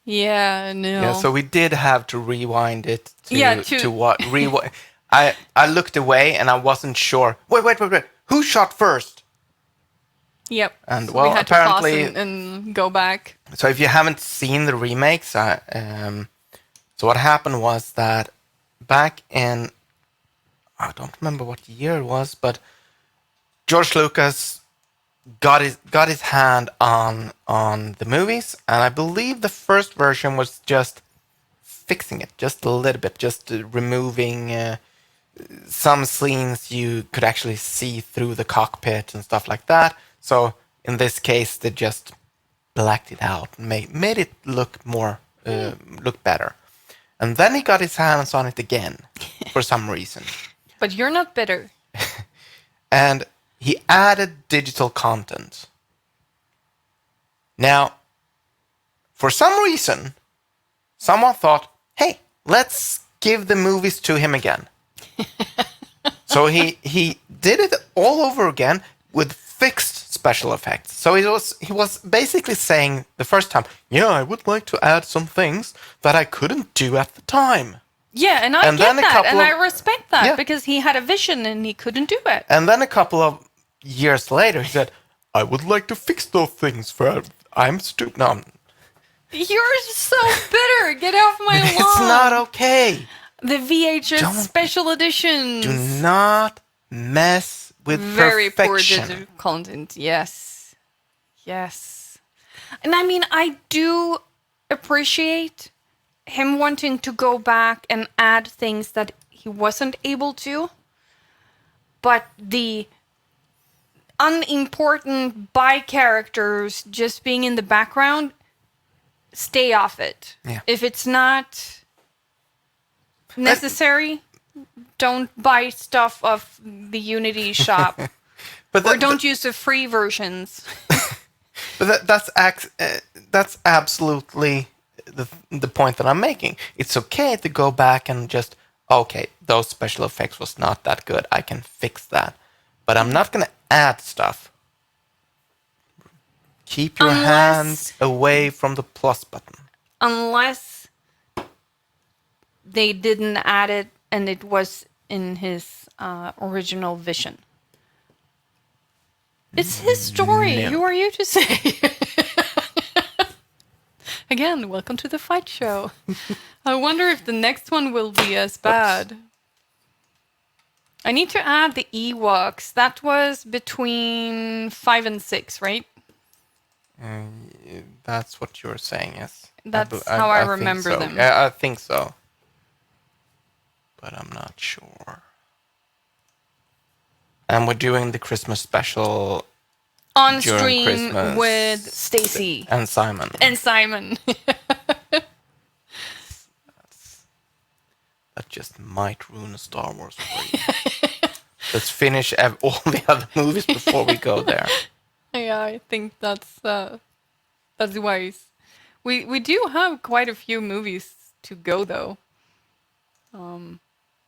Yeah, no. Yeah, so we did have to rewind it to, Yeah, to what rewind. I looked away and I wasn't sure. Wait. Who shot first? Yep. And So well, we had apparently, to pause and go back. so if you haven't seen the remakes, so what happened was that back in, I don't remember what year it was, but George Lucas got his hand on the movies, and I believe the first version was just fixing it just a little bit, just removing some scenes you could actually see through the cockpit and stuff like that. So in this case, they just blacked it out, made it look more look better, and then he got his hands on it again for some reason. But you're not bitter. And he added digital content. Now, for some reason, someone thought, hey, let's give the movies to him again. So he did it all over again with fixed special effects. So he was basically saying the first time, yeah, I would like to add some things that I couldn't do at the time. Yeah, and I And get then a that, couple and of- I respect that Yeah. because he had a vision and he couldn't do it. And then a couple of years later, he said, I would like to fix those things for I'm stupid. No, You're so bitter. Get off my lawn. it's not okay. The VHS Don't- special editions. Do not mess with Very poor perfection. digital content. Yes. Yes. And I mean, I do appreciate him wanting to go back and add things that he wasn't able to. But the unimportant by characters just being in the background, stay off it. Yeah. If it's not necessary, don't buy stuff off the Unity shop. But Or don't use the free versions. But that's absolutely the point that I'm making. It's okay to go back and just, okay, those special effects was not that good. I can fix that. But I'm not going to add stuff. Keep your hands away from the plus button. Unless they didn't add it and it was in his original vision. It's his story. No. Who are you to say? Again, welcome to the fight show. I wonder if the next one will be as bad. I need to add the Ewoks. That was between 5 and 6, right? That's what you're saying, yes. That's how I remember think so. them. Yeah, I think so. But I'm not sure. And we're doing the Christmas special On during stream Christmas with Stacy. and Simon. And Simon. That just might ruin Star Wars for you. Let's finish all the other movies before we go there. Yeah, I think that's wise. We do have quite a few movies to go though.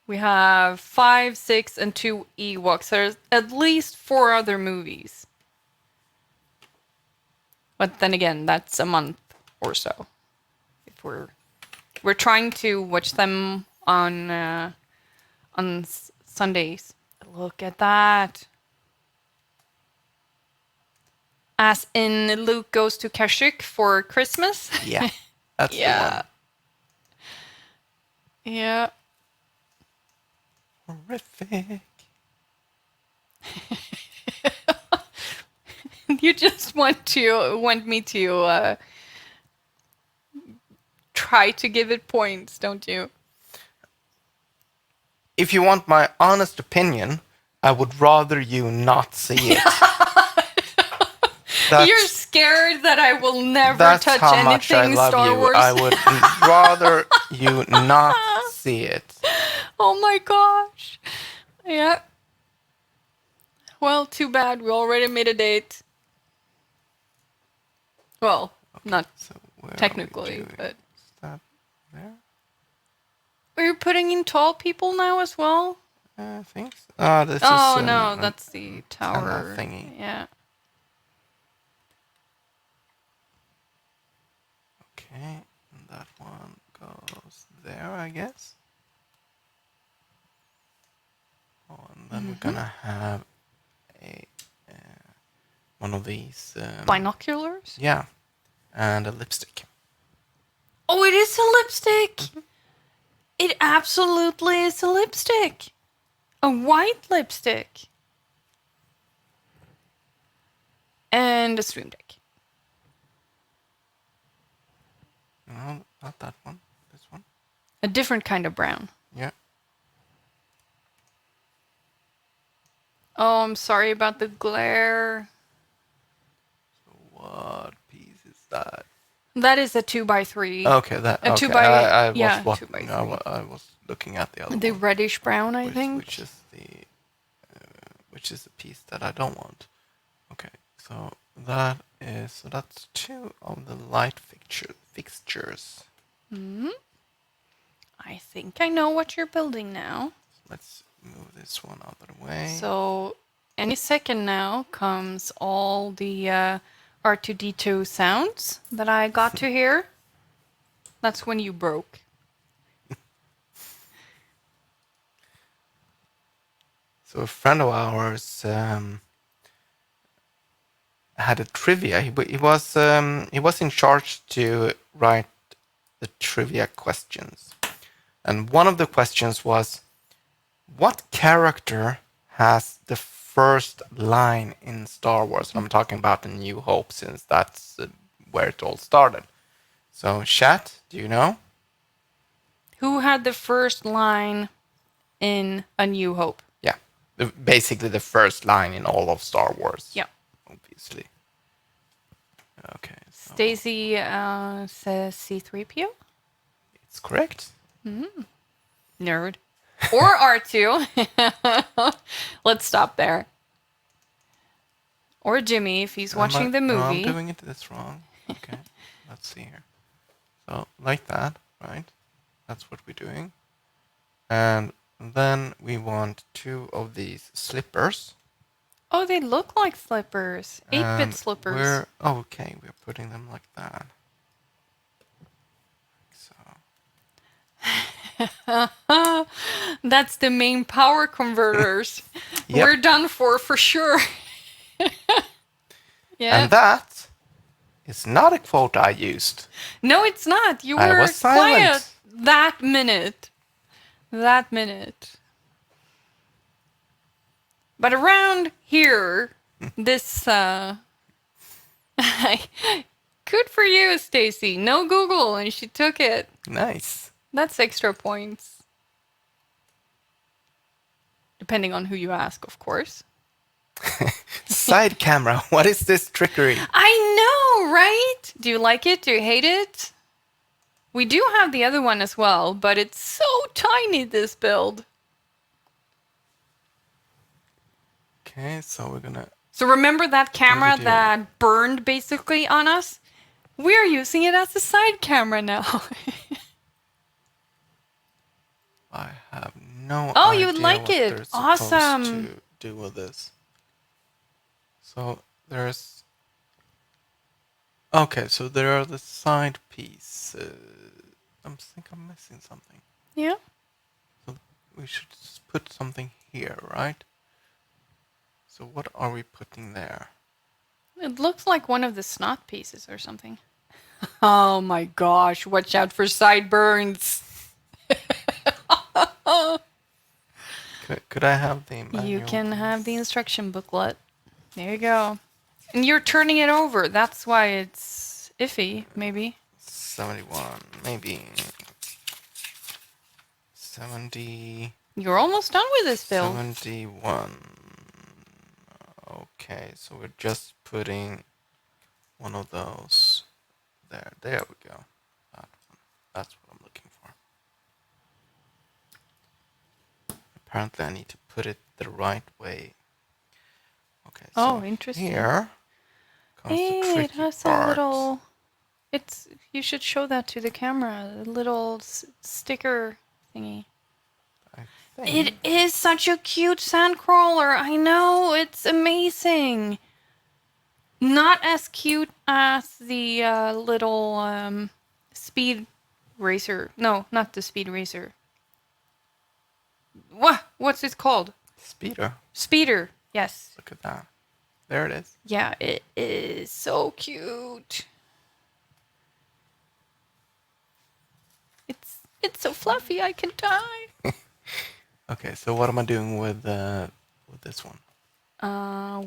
We have 5, 6, and 2 Ewoks. There's at least 4 other movies. But then again, that's a month or so. If we're trying to watch them on Sundays. Look at that. As in Luke goes to Kashyyyk for Christmas? Yeah, that's the one. Yeah. Horrific. You just want me to try to give it points, don't you? If you want my honest opinion, I would rather you not see it. You're scared that I will never that's touch how much I anything love Star you. Wars. I would rather you not see it. Oh my gosh. Yeah. Well, too bad. We already made a date. Well, not So where technically, are we doing? but... Is that there? Are you putting in tall people now as well? I think so. Oh, this Oh, is no, that's the tower antenna thingy. Yeah. Okay, and that one goes there, I guess. Oh, and then we're gonna have a one of these Binoculars? yeah, and a lipstick. Oh, it is a lipstick! It absolutely is a lipstick! A white lipstick! And a stream deck. No, not that one. This one. A different kind of brown. Yeah. Oh, I'm sorry about the glare. So what piece is that? That is a 2x3. Okay, that. A Okay, 2x I was yeah, what, 2x3. I was looking at the other The one. reddish brown, I think. Which is the piece that I don't want. Okay, so that's 2 of the light fixtures. I think I know what you're building now. Let's move this one out of the way. So, any second now comes all the R2D2 sounds that I got to hear. That's when you broke. So a friend of ours had a trivia. He was in charge to write the trivia questions, and one of the questions was, "What character has the first line in Star Wars?" And I'm talking about the New Hope, since that's where it all started. So, chat, do you know? Who had the first line in A New Hope? Yeah, basically the first line in all of Star Wars. Yeah. Obviously. Okay. So Stacy says C-3PO? it's correct. Nerd. Or R2. Let's stop there. Or Jimmy, if he's watching the No, movie. I'm doing it this wrong. Okay, let's see here. So, like that, right? That's what we're doing. And then we want 2 of these slippers. Oh, they look like slippers. 8-bit And slippers. okay, we're putting them like that. So, That's the main power converters. Yep. We're done for sure. Yeah. and that It's not a quote I used. No, it's not. You I were was quiet silent. that minute. That minute. But around here, this, good for you, Stacy. No Google, and she took it. Nice. That's extra points. Depending on who you ask, of course. Side camera, what is this trickery? I know, right? Do you like it? Do you hate it? We do have the other one as well, but it's so tiny, this build. Okay, so we're gonna... So remember that camera we doing? that burned basically on us? We're using it as a side camera now. I have no Oh, idea you would like what it. they're supposed Awesome. to do with this. So there's... Okay, so there are the side pieces. I think I'm missing something. Yeah. So we should put something here, right? So what are we putting there? It looks like one of the snot pieces or something. Oh my gosh, watch out for sideburns. Could I have the manual? You can have the instruction booklet. There you go. And you're turning it over. That's why it's iffy, maybe. 71, maybe 70. You're almost done with this build. 71. Okay, so we're just putting one of those there. There we go. That one. That's what I'm looking for. Apparently I need to put it the right way. Okay, so Interesting. here comes the tricky it has part. a little... It's... You should show that to the camera. A little sticker thingy. I think. It is such a cute sandcrawler. I know, it's amazing. Not as cute as the little speed racer. No, not the speed racer. What's it called? Speeder. Speeder. Yes. Look at that. There it is. Yeah, it is so cute. It's so fluffy, I can die. Okay, so what am I doing with this one?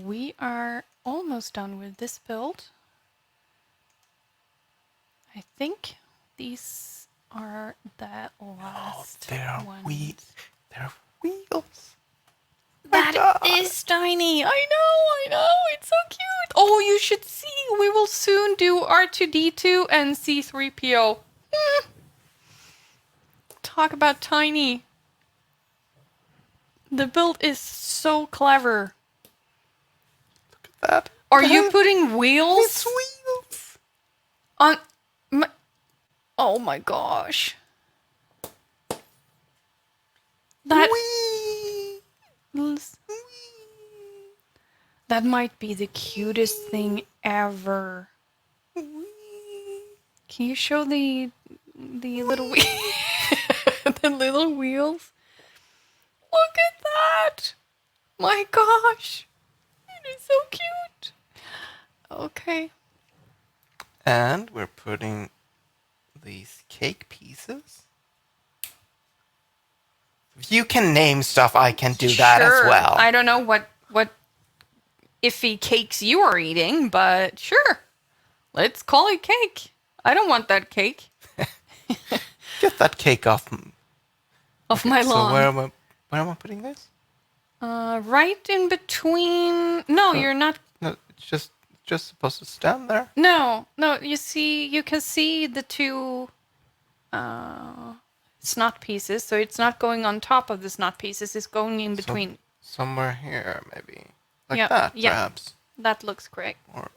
We are almost done with this build. I think these are the last There are ones. There are wheels. That is tiny. I know. It's so cute. Oh, you should see. We will soon do R2D2 and C3PO. Talk about tiny. The build is so clever. Look at that. Are you putting wheels? It's wheels. On my... Oh my gosh. That... That might be the cutest thing ever. Can you show the little the little wheels? Look at that! My gosh, it is so cute. Okay. And we're putting these cake pieces. If you can name stuff, I can do that as well. I don't know what iffy cakes you are eating, but sure. Let's call it cake. I don't want that cake. Get that cake off. Off my lawn. So where am I putting this? Right in between. No, you're not. No, it's just supposed to stand there. No. You can see the two snot pieces. So it's not going on top of the snot pieces. It's going in between. Somewhere here, maybe. Like Yeah, that, yeah. perhaps. That looks correct. Or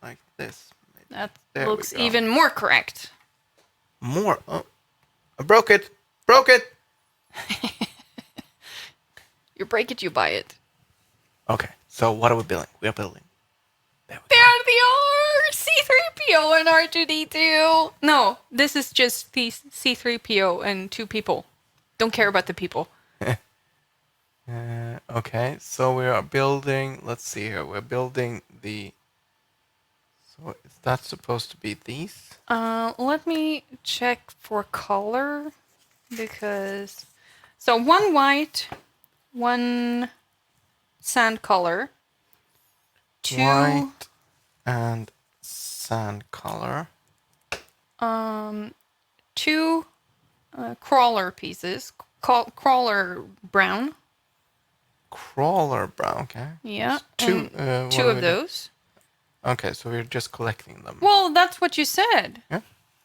like this. Maybe. That There looks we go. even more correct. More. Oh, I broke it. Broke it. You break it, you buy it. Okay, so what are we building? We are building. There we There they are! C3PO and R2D2! No, this is just the C3PO and two people. Don't care about the people. go. Okay, so we are building. Let's see here. We're building the So is that supposed to be these? Let me check for color because so one white, one sand color, two White and sand color. two crawler pieces, crawler brown. Crawler brown, okay. Yeah, Two, and what two do of we do? those. Okay, so we're just collecting them. Well, that's what you said. Yeah,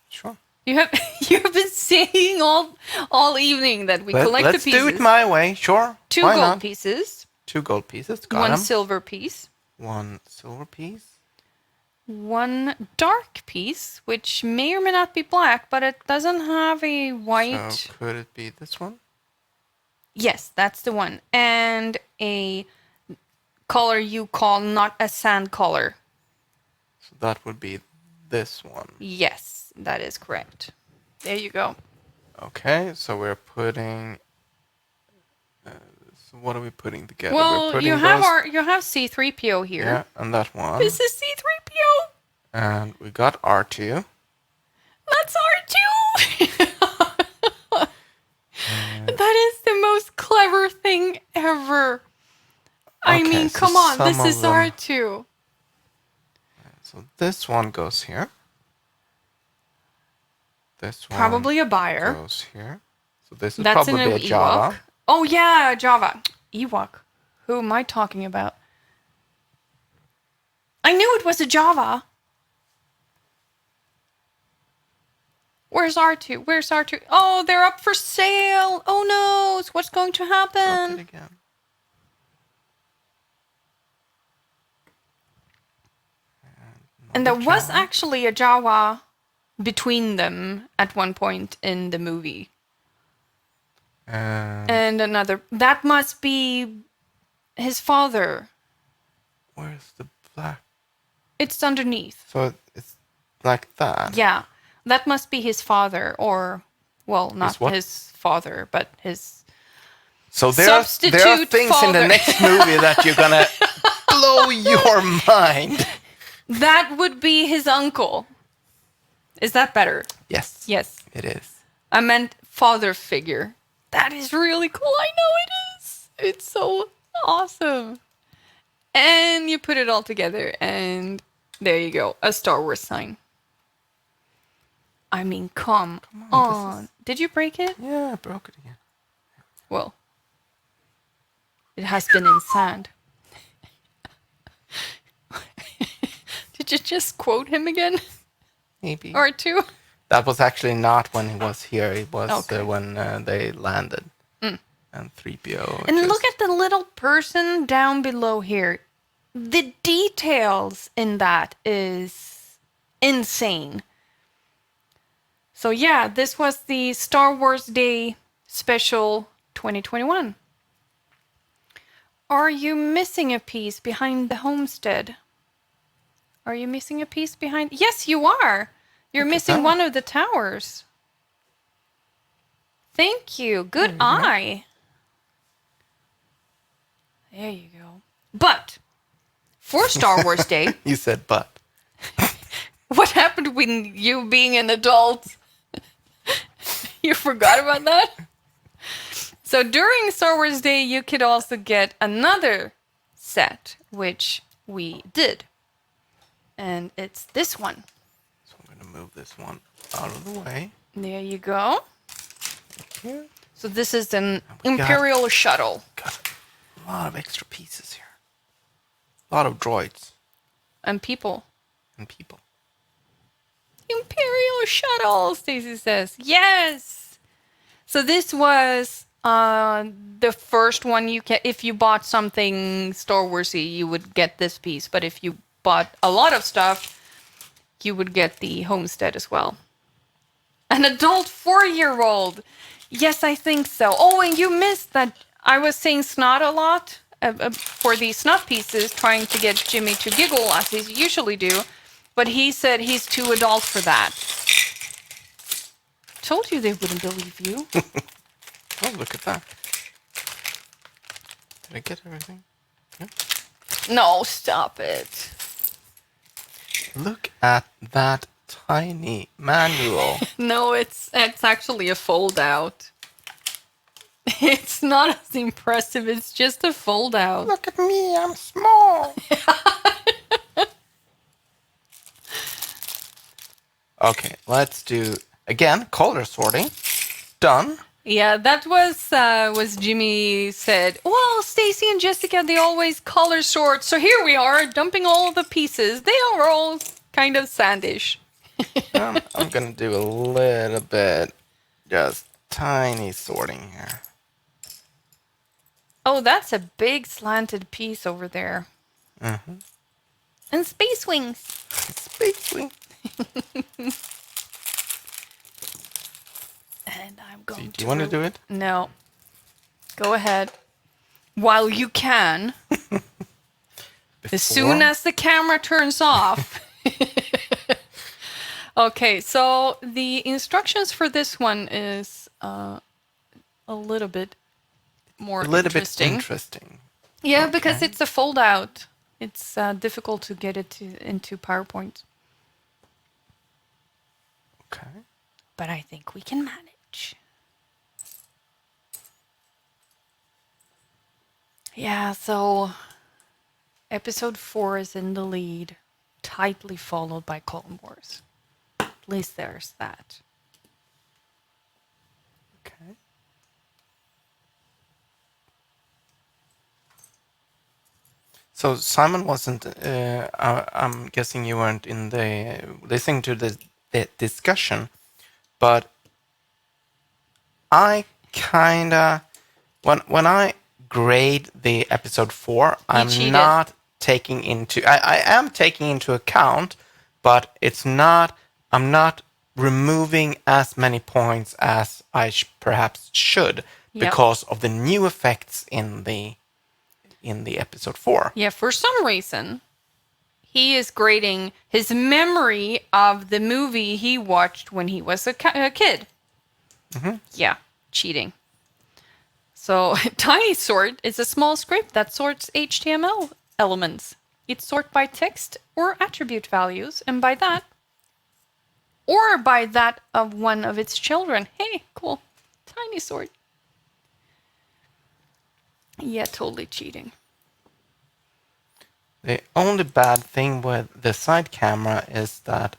sure. You have you've been saying all evening that we collect Let's the pieces. do it my way, sure. Two Why gold not? pieces, 2 gold pieces, got one 'em. silver piece, 1 silver piece. one dark piece, which may or may not be black, but it doesn't have a white. So could it be this one? Yes, that's the one. And a color you call not a sand color. So that would be this one. Yes, that is correct. There you go. Okay, so we're putting. So what are we putting together? Well, we're putting you have those, you have C3PO here. Yeah, and that one. This is C3PO. And we got R2. That's R2. That is the most clever thing ever. I Okay, mean, so come on, some this of is them- R2. So this one goes here. This one Probably a buyer. goes here. So this is That's probably an a Ewok. Java. Oh yeah, Java. Ewok. Who am I talking about? I knew it was a Java. Where's R2? Where's R2? Oh, they're up for sale. Oh no, what's going to Drop it happen? again. And there Another was Java. actually a Java between them at one point in the movie. And another. That must be his father. Where's the black? It's underneath. So it's like that. Yeah. That must be his father, or, well, not what? his father, but his. So there are Substitute things in the father. next movie that you're gonna blow your mind. That would be his uncle. Is that better? Yes. Yes. It is. I meant father figure. That is really cool. I know it is. It's so awesome. And you put it all together, and there you go. A Star Wars sign. I mean, come on. this Did you break it? Yeah, I broke it again. Well, it has been in sand. Did you just quote him again? Maybe. Or two? That was actually not when he was here. It was Okay. when they landed. And 3PO. And just- look at the little person down below here. The details in that is insane. So yeah, this was the Star Wars Day special 2021. Are you missing a piece behind the homestead? Are you missing a piece behind? Yes, you are. You're Look at missing that. one of the towers. Thank you. Good eye. There you go. But for Star Wars Day, You said but. what happened when you being an adult? You forgot about that? So during Star Wars Day, you could also get another set, which we did. And it's this one. So I'm going to move this one out of the way. There you go. Here. So this is an we got- Imperial shuttle. Got a lot of extra pieces here. A lot of droids And people. and people. Imperial shuttle, Stacy says. Yes. So this was the first one you can. If you bought something Star Warsy, you would get this piece. But if you bought a lot of stuff, you would get the homestead as well. An adult 4-year-old. Yes, I think so. Oh, and you missed that. I was saying snot a lot for these snot pieces, trying to get Jimmy to giggle as he usually do. But he said he's too adult for that. Told you they wouldn't believe you. Oh, look at that. Did I get everything? Yeah. No, stop it. Look at that tiny manual. No, it's actually a fold out. It's not as impressive. It's just a fold out. Look at me, I'm small. Okay, let's do again color sorting. Done. Yeah, that was Jimmy said. Well, Stacy and Jessica, they always color sort. So here we are, dumping all the pieces. They are all kind of sandish. I'm gonna do a little bit, just tiny sorting here. Oh, that's a big slanted piece over there. Mm-hmm. And space wings. Space wing. And I'm going Do you want to do it? No. Go ahead. While you can. As soon as the camera turns off. Okay, so the instructions for this one is a little bit more interesting. Yeah, okay. Because it's a fold out. It's difficult to get it into PowerPoint. Okay. But I think we can manage. Yeah, so episode 4 is in the lead, tightly followed by Clone Wars. At least there's that. Okay. So Simon wasn't. I'm guessing you weren't in the listening to the discussion, but I kinda when I grade the episode 4, I'm not taking into. I am taking into account, but it's not. I'm not removing as many points as I perhaps should because of the new effects in the episode 4. Yeah, for some reason, he is grading his memory of the movie he watched when he was a kid. Mm-hmm. Yeah, cheating. So, Tiny Sort is a small script that sorts HTML elements. It sorts by text or attribute values, and by that, or by that of one of its children. Hey, cool. Tiny Sort. Yeah, totally cheating. The only bad thing with the side camera is that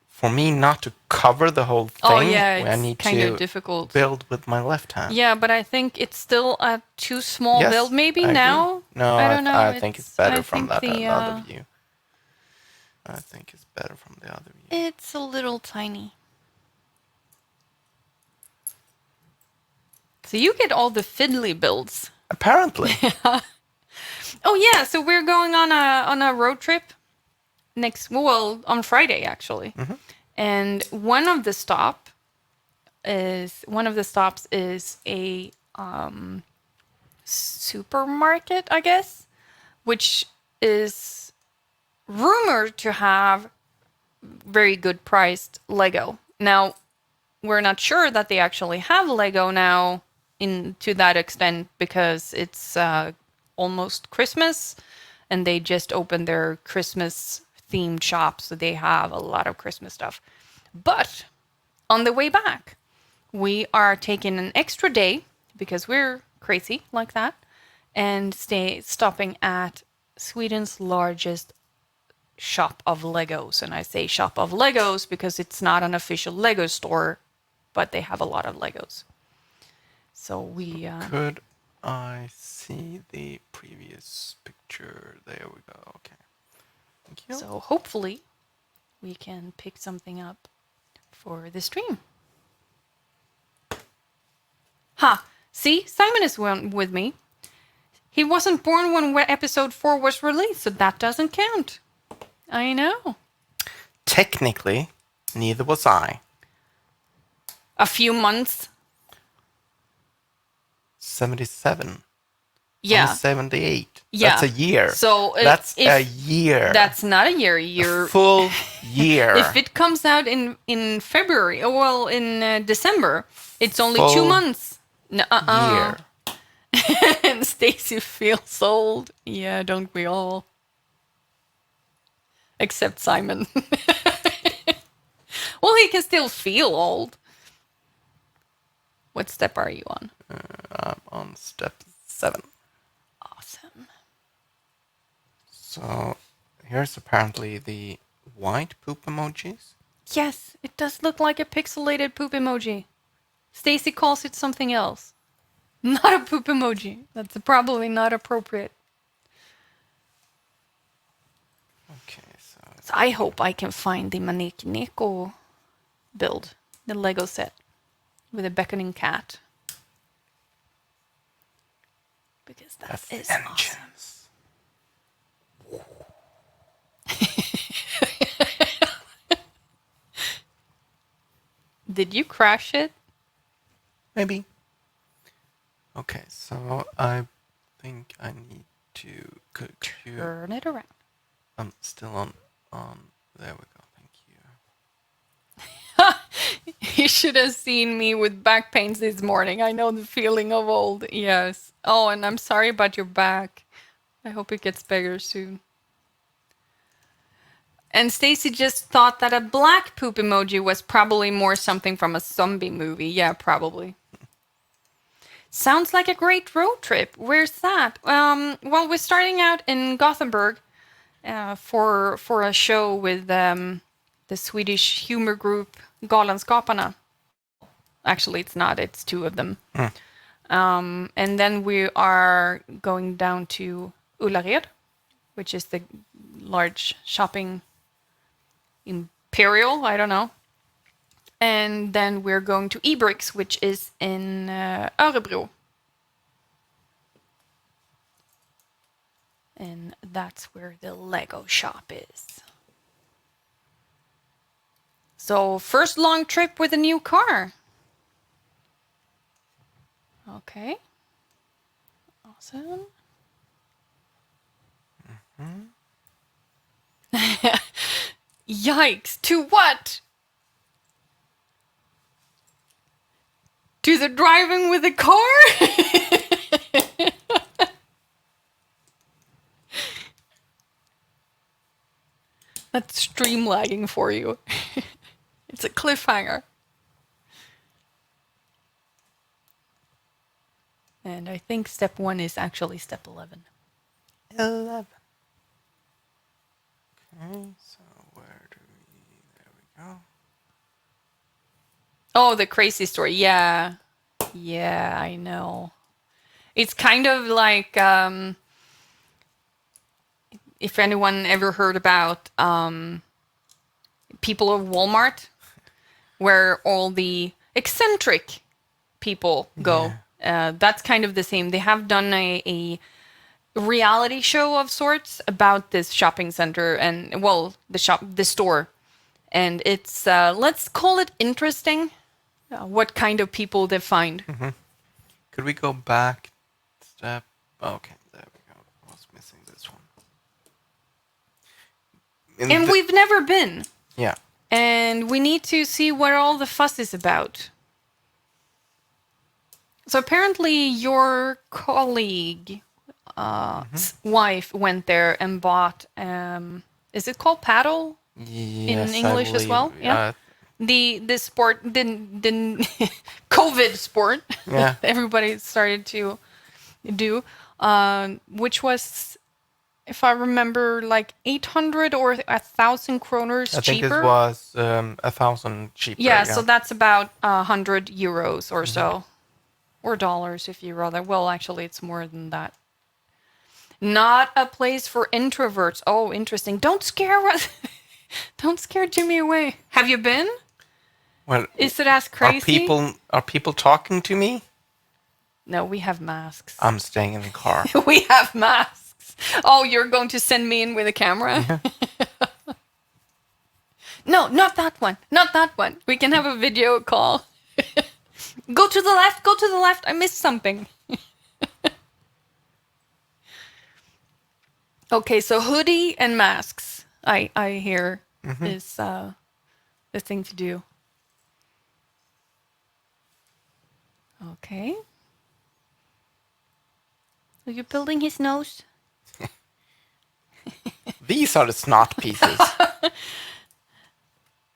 for me not to cover the whole thing, I need to difficult. build with my left hand. Yeah, but I think it's still a too small build. Maybe now? No, I don't know. I think it's better from that other view. I think it's better from the other view. It's a little tiny. So you get all the fiddly builds. Apparently. Oh yeah, so we're going on a road trip on Friday actually. Mm-hmm. And one of the stops is a supermarket, I guess, which is rumored to have very good priced Lego. Now, we're not sure that they actually have Lego now to that extent because it's almost Christmas and they just opened their Christmas themed shop, so they have a lot of Christmas stuff. But on the way back, we are taking an extra day because we're crazy like that and stopping at Sweden's largest shop of Legos. And I say shop of Legos because it's not an official Lego store, but they have a lot of Legos. So we could I see the previous picture? There we go. Okay. Thank you. So hopefully we can pick something up for the stream. See, Simon is with me. He wasn't born when episode 4 was released, so that doesn't count. I know. Technically, neither was I. A few months. 77. Yeah. I'm 78. Yeah. That's a year. So that's a year. That's not a year. A full year. If it comes out in February, in December, it's only 2 months. Year. And Stacy feels old. Yeah, don't we all? Except Simon. Well, he can still feel old. What step are you on? I'm on step 7. Awesome. So here's apparently the white poop emojis. Yes, it does look like a pixelated poop emoji. Stacy calls it something else. Not a poop emoji. That's probably not appropriate. Okay, so So I hope I can find the Maneki Neko build, the Lego set, with a beckoning cat. Because that's is the awesome. engines. Did you crash it? Maybe. Okay, so I think I need to Turn it around. I'm still on. There we go. Thank you. You should have seen me with back pains this morning. I know the feeling of old. Yes. Oh, and I'm sorry about your back. I hope it gets better soon. And Stacy just thought that a black poop emoji was probably more something from a zombie movie. Yeah, probably. Sounds like a great road trip. Where's that? Well, we're starting out in Gothenburg for a show with the Swedish humor group Galenskaparna. Actually, it's not. It's 2 of them. And then we are going down to Ullared, which is the large shopping Imperial. I don't know. And then we're going to Ebrix, which is in Örebro. And that's where the Lego shop is. So, first long trip with a new car. Okay. Awesome. Yikes. To what? To the driving with the car? That's stream lagging for you. It's a cliffhanger. And I think step 1 is actually step 11. 11. Okay, so where do we... There we go. Oh, the crazy story. Yeah. Yeah, I know. It's kind of like if anyone ever heard about people of Walmart, where all the eccentric people go. That's kind of the same. They have done a reality show of sorts about this shopping center and, well, the store. And it's, let's call it interesting, what kind of people they find. Could we go back step? Okay, there we go. I was missing this one. And we've never been. Yeah. And we need to see what all the fuss is about. So apparently your colleague wife went there and bought, is it called paddle? Yes, in English as well? Yeah. The sport, the COVID sport Yeah. everybody started to do, which was, if I remember, like 800 or 1,000 kroners I think cheaper. it was 1,000 cheaper. Yeah, so that's about 100 euros or so. Or dollars, if you rather. Well, actually, it's more than that. Not a place for introverts. Oh, interesting. Don't scare Jimmy away. Have you been? Well, Is it as crazy? Are people talking to me? No, we have masks. I'm staying in the car. We have masks. Oh, you're going to send me in with a camera? Yeah. No, not that one. Not that one. We can have a video call. Go to the left. Go to the left. I missed something. Okay, so hoodie and masks, I hear, is the thing to do. Okay. Are you building his nose? These These are the snot pieces.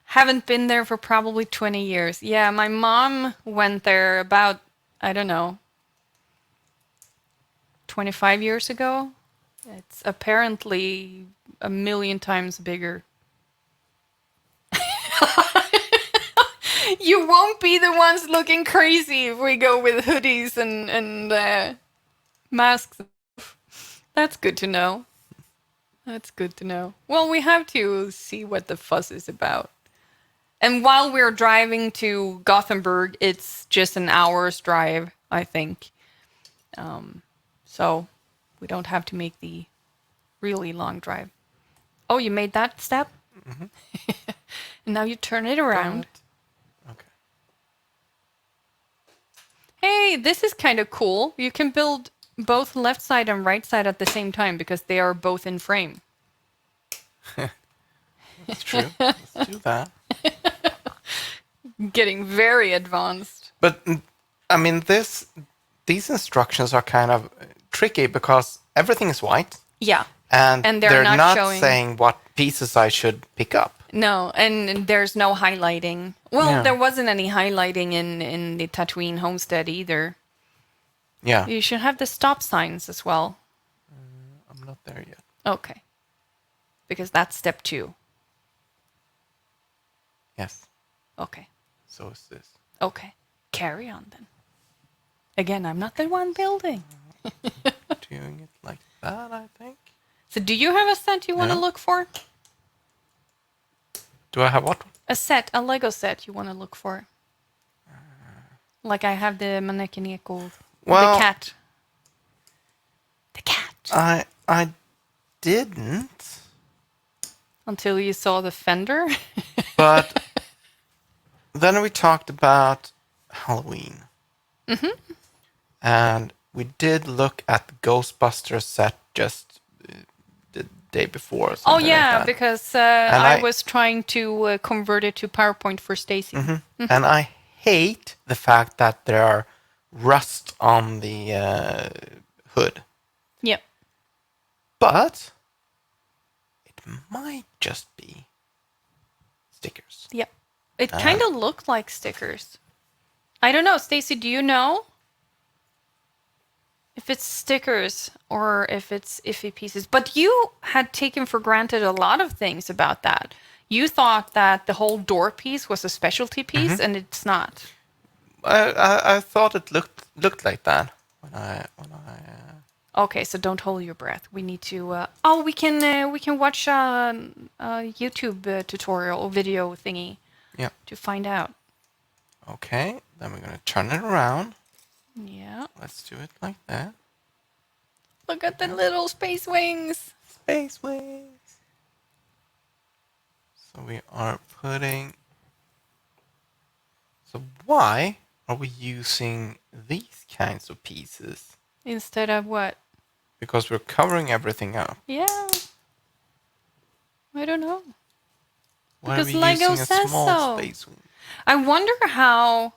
Haven't been there for probably 20 years. Yeah, my mom went there about, I don't know, 25 years ago. It's apparently a million times bigger. You won't be the ones looking crazy if we go with hoodies and masks. That's good to know. That's good to know. Well, we have to see what the fuss is about. And while we're driving to Gothenburg, it's just an hour's drive, I think. So we don't have to make the really long drive. Oh, you made that step? Mm-hmm. And now you turn it around. Okay. Hey, this is kind of cool. You can build both left side and right side at the same time because they are both in frame. That's true. Let's do that. Getting very advanced. But I mean, these instructions are kind of tricky because everything is white. Yeah. And they're not showing... saying what pieces I should pick up. No, and there's no highlighting. Well, Yeah. there wasn't any highlighting in the Tatooine homestead either. Yeah. You should have the stop signs as well. I'm not there yet. Okay. Because that's step 2. Yes. Okay. So is this. Okay. Carry on then. Again, I'm not the one building. Doing it like that, I think. So do you have a set you want to Yeah. look for? Do I have what? A Lego set you want to look for. Like I have the Mannequin Well, the cat. The cat. I didn't, Until you saw the fender. but then we talked about Halloween. Mm-hmm. And we did look at the Ghostbusters set just the day before. Or Oh something yeah, like that. because And I was trying to convert it to PowerPoint for Stacy. Mm-hmm. And I hate the fact that there are rust on the hood. Yep. But it might just be stickers. Yep. It kind of looked like stickers. I don't know, Stacy, do you know if it's stickers or if it's iffy pieces? But you had taken for granted a lot of things about that. You thought that the whole door piece was a specialty piece, and it's not. I thought it looked like that when I Okay, so don't hold your breath. We need to. Oh, we can watch a YouTube tutorial or video thingy. Yeah. To find out. Okay, then we're gonna turn it around. Yeah. Let's do it like that. Look at the little space wings. Space wings. So we are putting. So why are we using these kinds of pieces? Instead of what? Because we're covering everything up. Yeah. I don't know. Why Because are we Lego using a says small so. space wing? I wonder how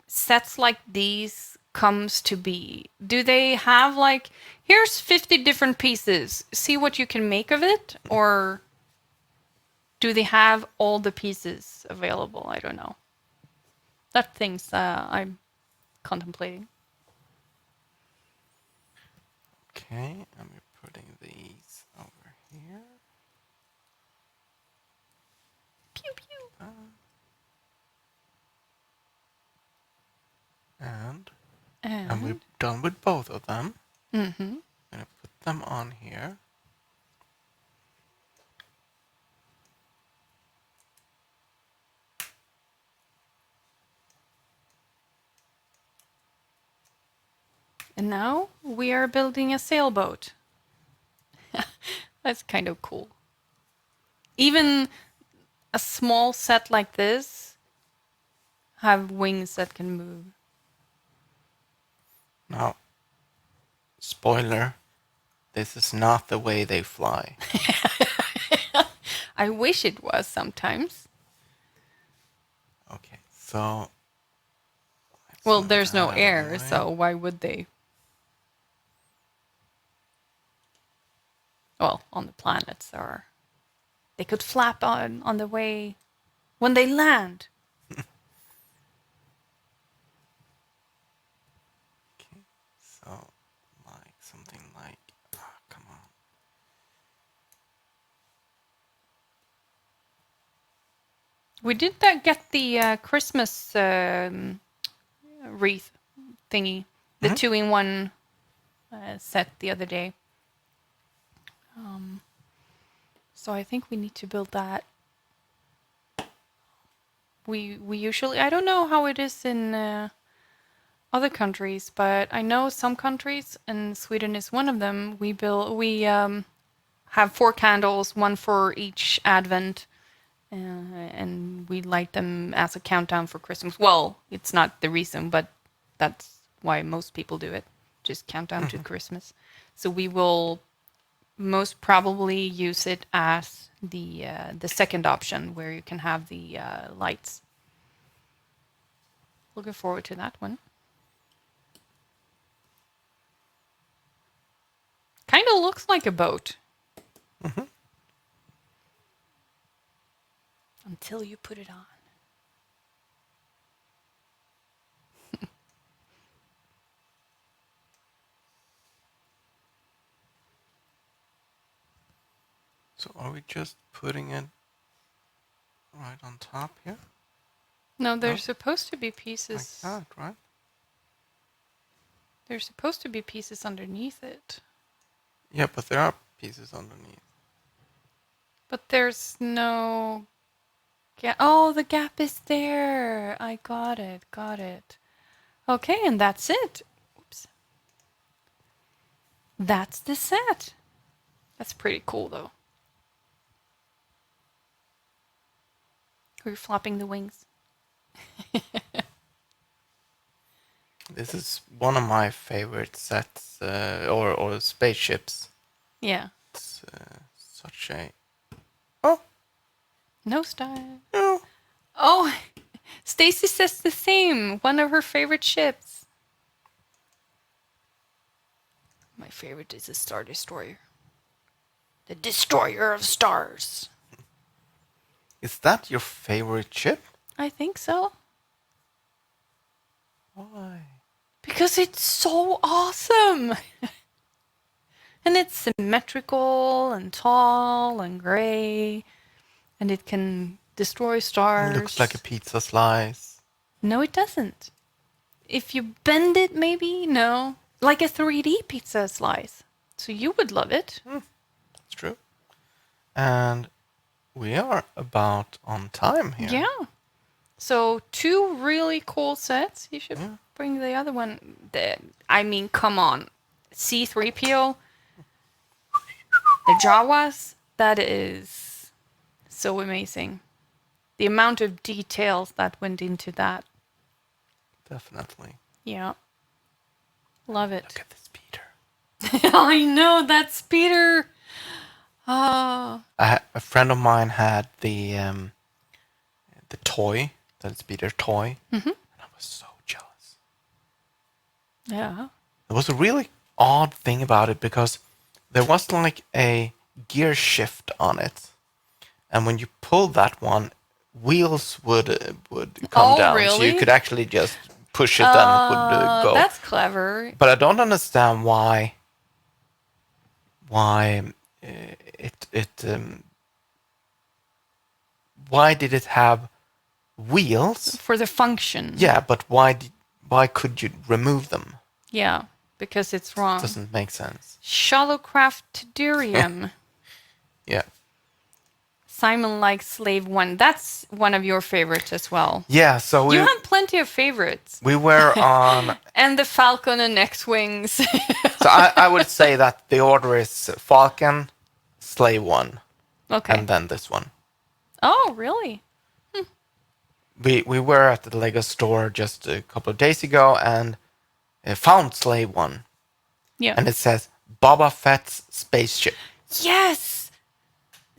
sets like these comes to be. Do they have like, here's 50 different pieces, see what you can make of it? Or do they have all the pieces available? I don't know. That thing's I'm contemplating. Okay, and we're putting these over here. Pew pew. And we're done with both of them. Mm-hmm. I'm gonna put them on here. And now we are building a sailboat. That's kind of cool. Even a small set like this have wings that can move. Now, spoiler, this is not the way they fly. I wish it was sometimes. Okay, so... Well, there's no air, so why would they? Well, on the planets, or they could flap on the way when they land. Okay, so like something like, come on. We did get the Christmas wreath thingy, the 2-in-1 set the other day. So I think we need to build that. We usually, I don't know how it is in other countries, but I know some countries, and Sweden is one of them. We have 4 candles, one for each Advent, and we light them as a countdown for Christmas. Well, it's not the reason, but that's why most people do it. Just countdown to Christmas. So we will most probably use it as the second option, where you can have the lights. Looking forward to that one. Kind of looks like a boat. Until you put it on. So are we just putting it right on top here? No, there's supposed to be Like pieces. that, right? There's supposed to be pieces underneath it. Yeah, but there are pieces underneath. But there's no... Oh, the gap is there. I got it. Okay, and that's it. Oops. That's the set. That's pretty cool, though. We're flapping the wings. This is one of my favorite sets, or spaceships. Yeah. It's such a... Oh, No style. no. Oh, Stacy says the same. One of her favorite ships. My favorite is the Star Destroyer. The Destroyer of Stars. Is that your favorite ship? I think so. Why? Because it's so awesome. And it's symmetrical and tall and gray. And it can destroy stars. It looks like a pizza slice. No, it doesn't. If you bend it, maybe? No. Like a 3D pizza slice. So you would love it. That's true. And we are about on time here. Yeah. So 2 really cool sets. You should bring the other one. I mean, come on. C-3PO. The Jawas. That is so amazing. The amount of details that went into that. Definitely. Yeah. Love it. Look at the speeder. I know, that speeder. Ah. A friend of mine had the toy, the speeder toy, and I was so jealous. Yeah. There was a really odd thing about it because there was like a gear shift on it, and when you pulled that one, wheels would come down, so really? you could actually just push it and it would go. That's clever. But I don't understand why why did it have wheels? For the function. Yeah, but why could you remove them? Yeah, because it's wrong. Doesn't make sense. Shuttlecraft Durium. Yeah. Simon likes Slave 1. That's one of your favorites as well. Yeah, so You have plenty of favorites. we were on... And the Falcon and X-Wings. So I would say that the order is Falcon, Slave 1, Okay. and then this one. Oh, really? We were at the Lego store just a couple of days ago and found Slave 1. Yeah. And it says Boba Fett's spaceship. Yes!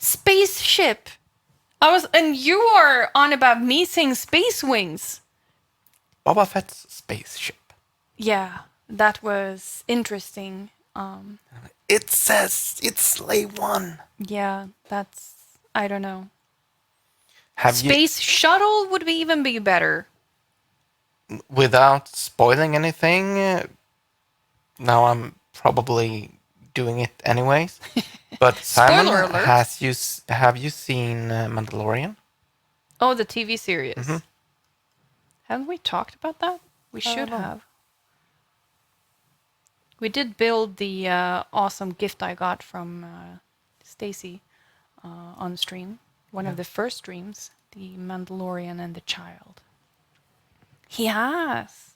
Spaceship. And you are on about me saying Space Wings. Boba Fett's spaceship. Yeah, that was interesting. it says it's Slave One. Yeah, that's, I don't know. Have Space Shuttle would even be better. you, without spoiling anything, now I'm probably doing it anyways. But Simon, Spoiler alert. have you seen Mandalorian? Oh, the TV series. Haven't we talked about that? We should know. have. We did build the awesome gift I got from Stacy on stream. One of the first streams, the Mandalorian and the Child. He has.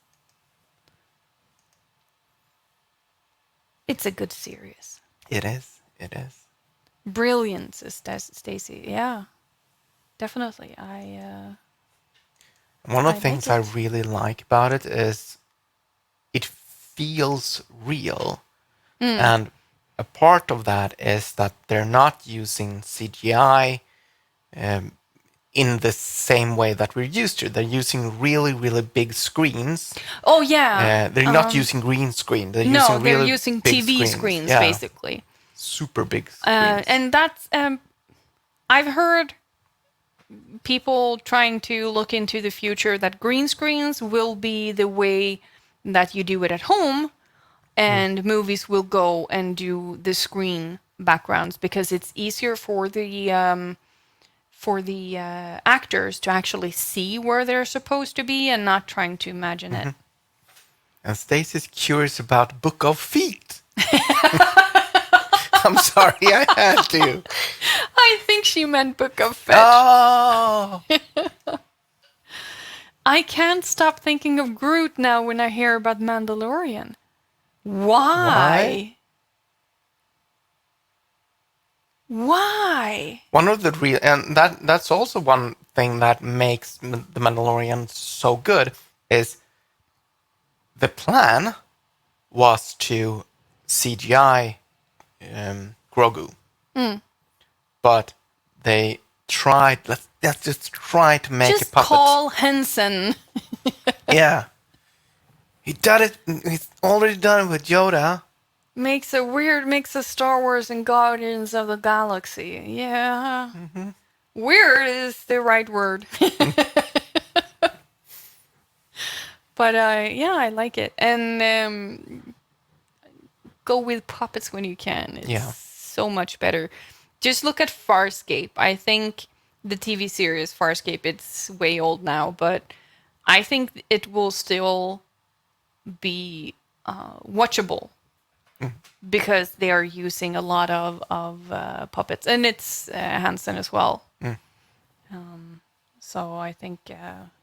It's a good series. It is. It is. Brilliance is Stacy. Yeah, definitely. One of I the things like I it. really like about it is it feels real. And a part of that is that they're not using CGI in the same way that we're used to. They're using really, really big screens. Oh yeah. They're not using green screen. They're No, using they're really using big TV screens. screens basically. Super big screens. And that's I've heard people trying to look into the future that green screens will be the way that you do it at home, and movies will go and do the screen backgrounds because it's easier for the actors to actually see where they're supposed to be and not trying to imagine it. And Stacey's curious about Book of Feet. I'm sorry, I had to. I think she meant Book of Fetch. Oh! I can't stop thinking of Groot now when I hear about Mandalorian. Why? Why? One of the real, and that's also one thing that makes the Mandalorian so good is the plan was to CGI Grogu, but they tried. Let's just try to make a Just puppet. call Henson. Yeah, he did it. He's already done it with Yoda. Makes a weird mix of Star Wars and Guardians of the Galaxy. Yeah. Weird is the right word. But yeah, I like it. And go with puppets when you can. It's so much better. Just look at Farscape. I think the TV series Farscape, it's way old now, but I think it will still be watchable because they are using a lot of puppets, and it's Hansen as well. So I think,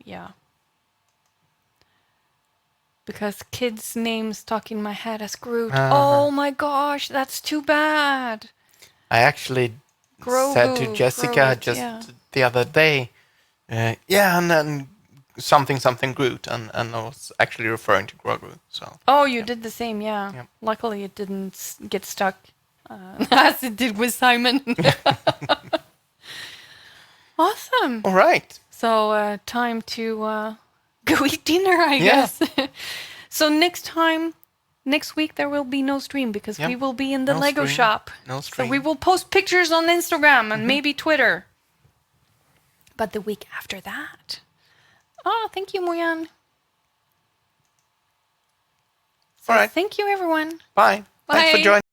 yeah. Because kids' names stuck in my head as Groot. Oh my gosh, that's too bad. I actually said to Jessica just the other day, yeah, and then something Groot, and I was actually referring to Grogu. So. Oh, you did the same, yeah. Yep. Luckily, it didn't get stuck as it did with Simon. Awesome. All right. So time to go eat dinner, I guess. So next week there will be no stream because we will be in the Lego shop. No stream. So we will post pictures on Instagram and maybe Twitter. But the week after that. Oh, thank you, Moyan. So All right. thank you, everyone. Bye. Thanks for Bye. joining.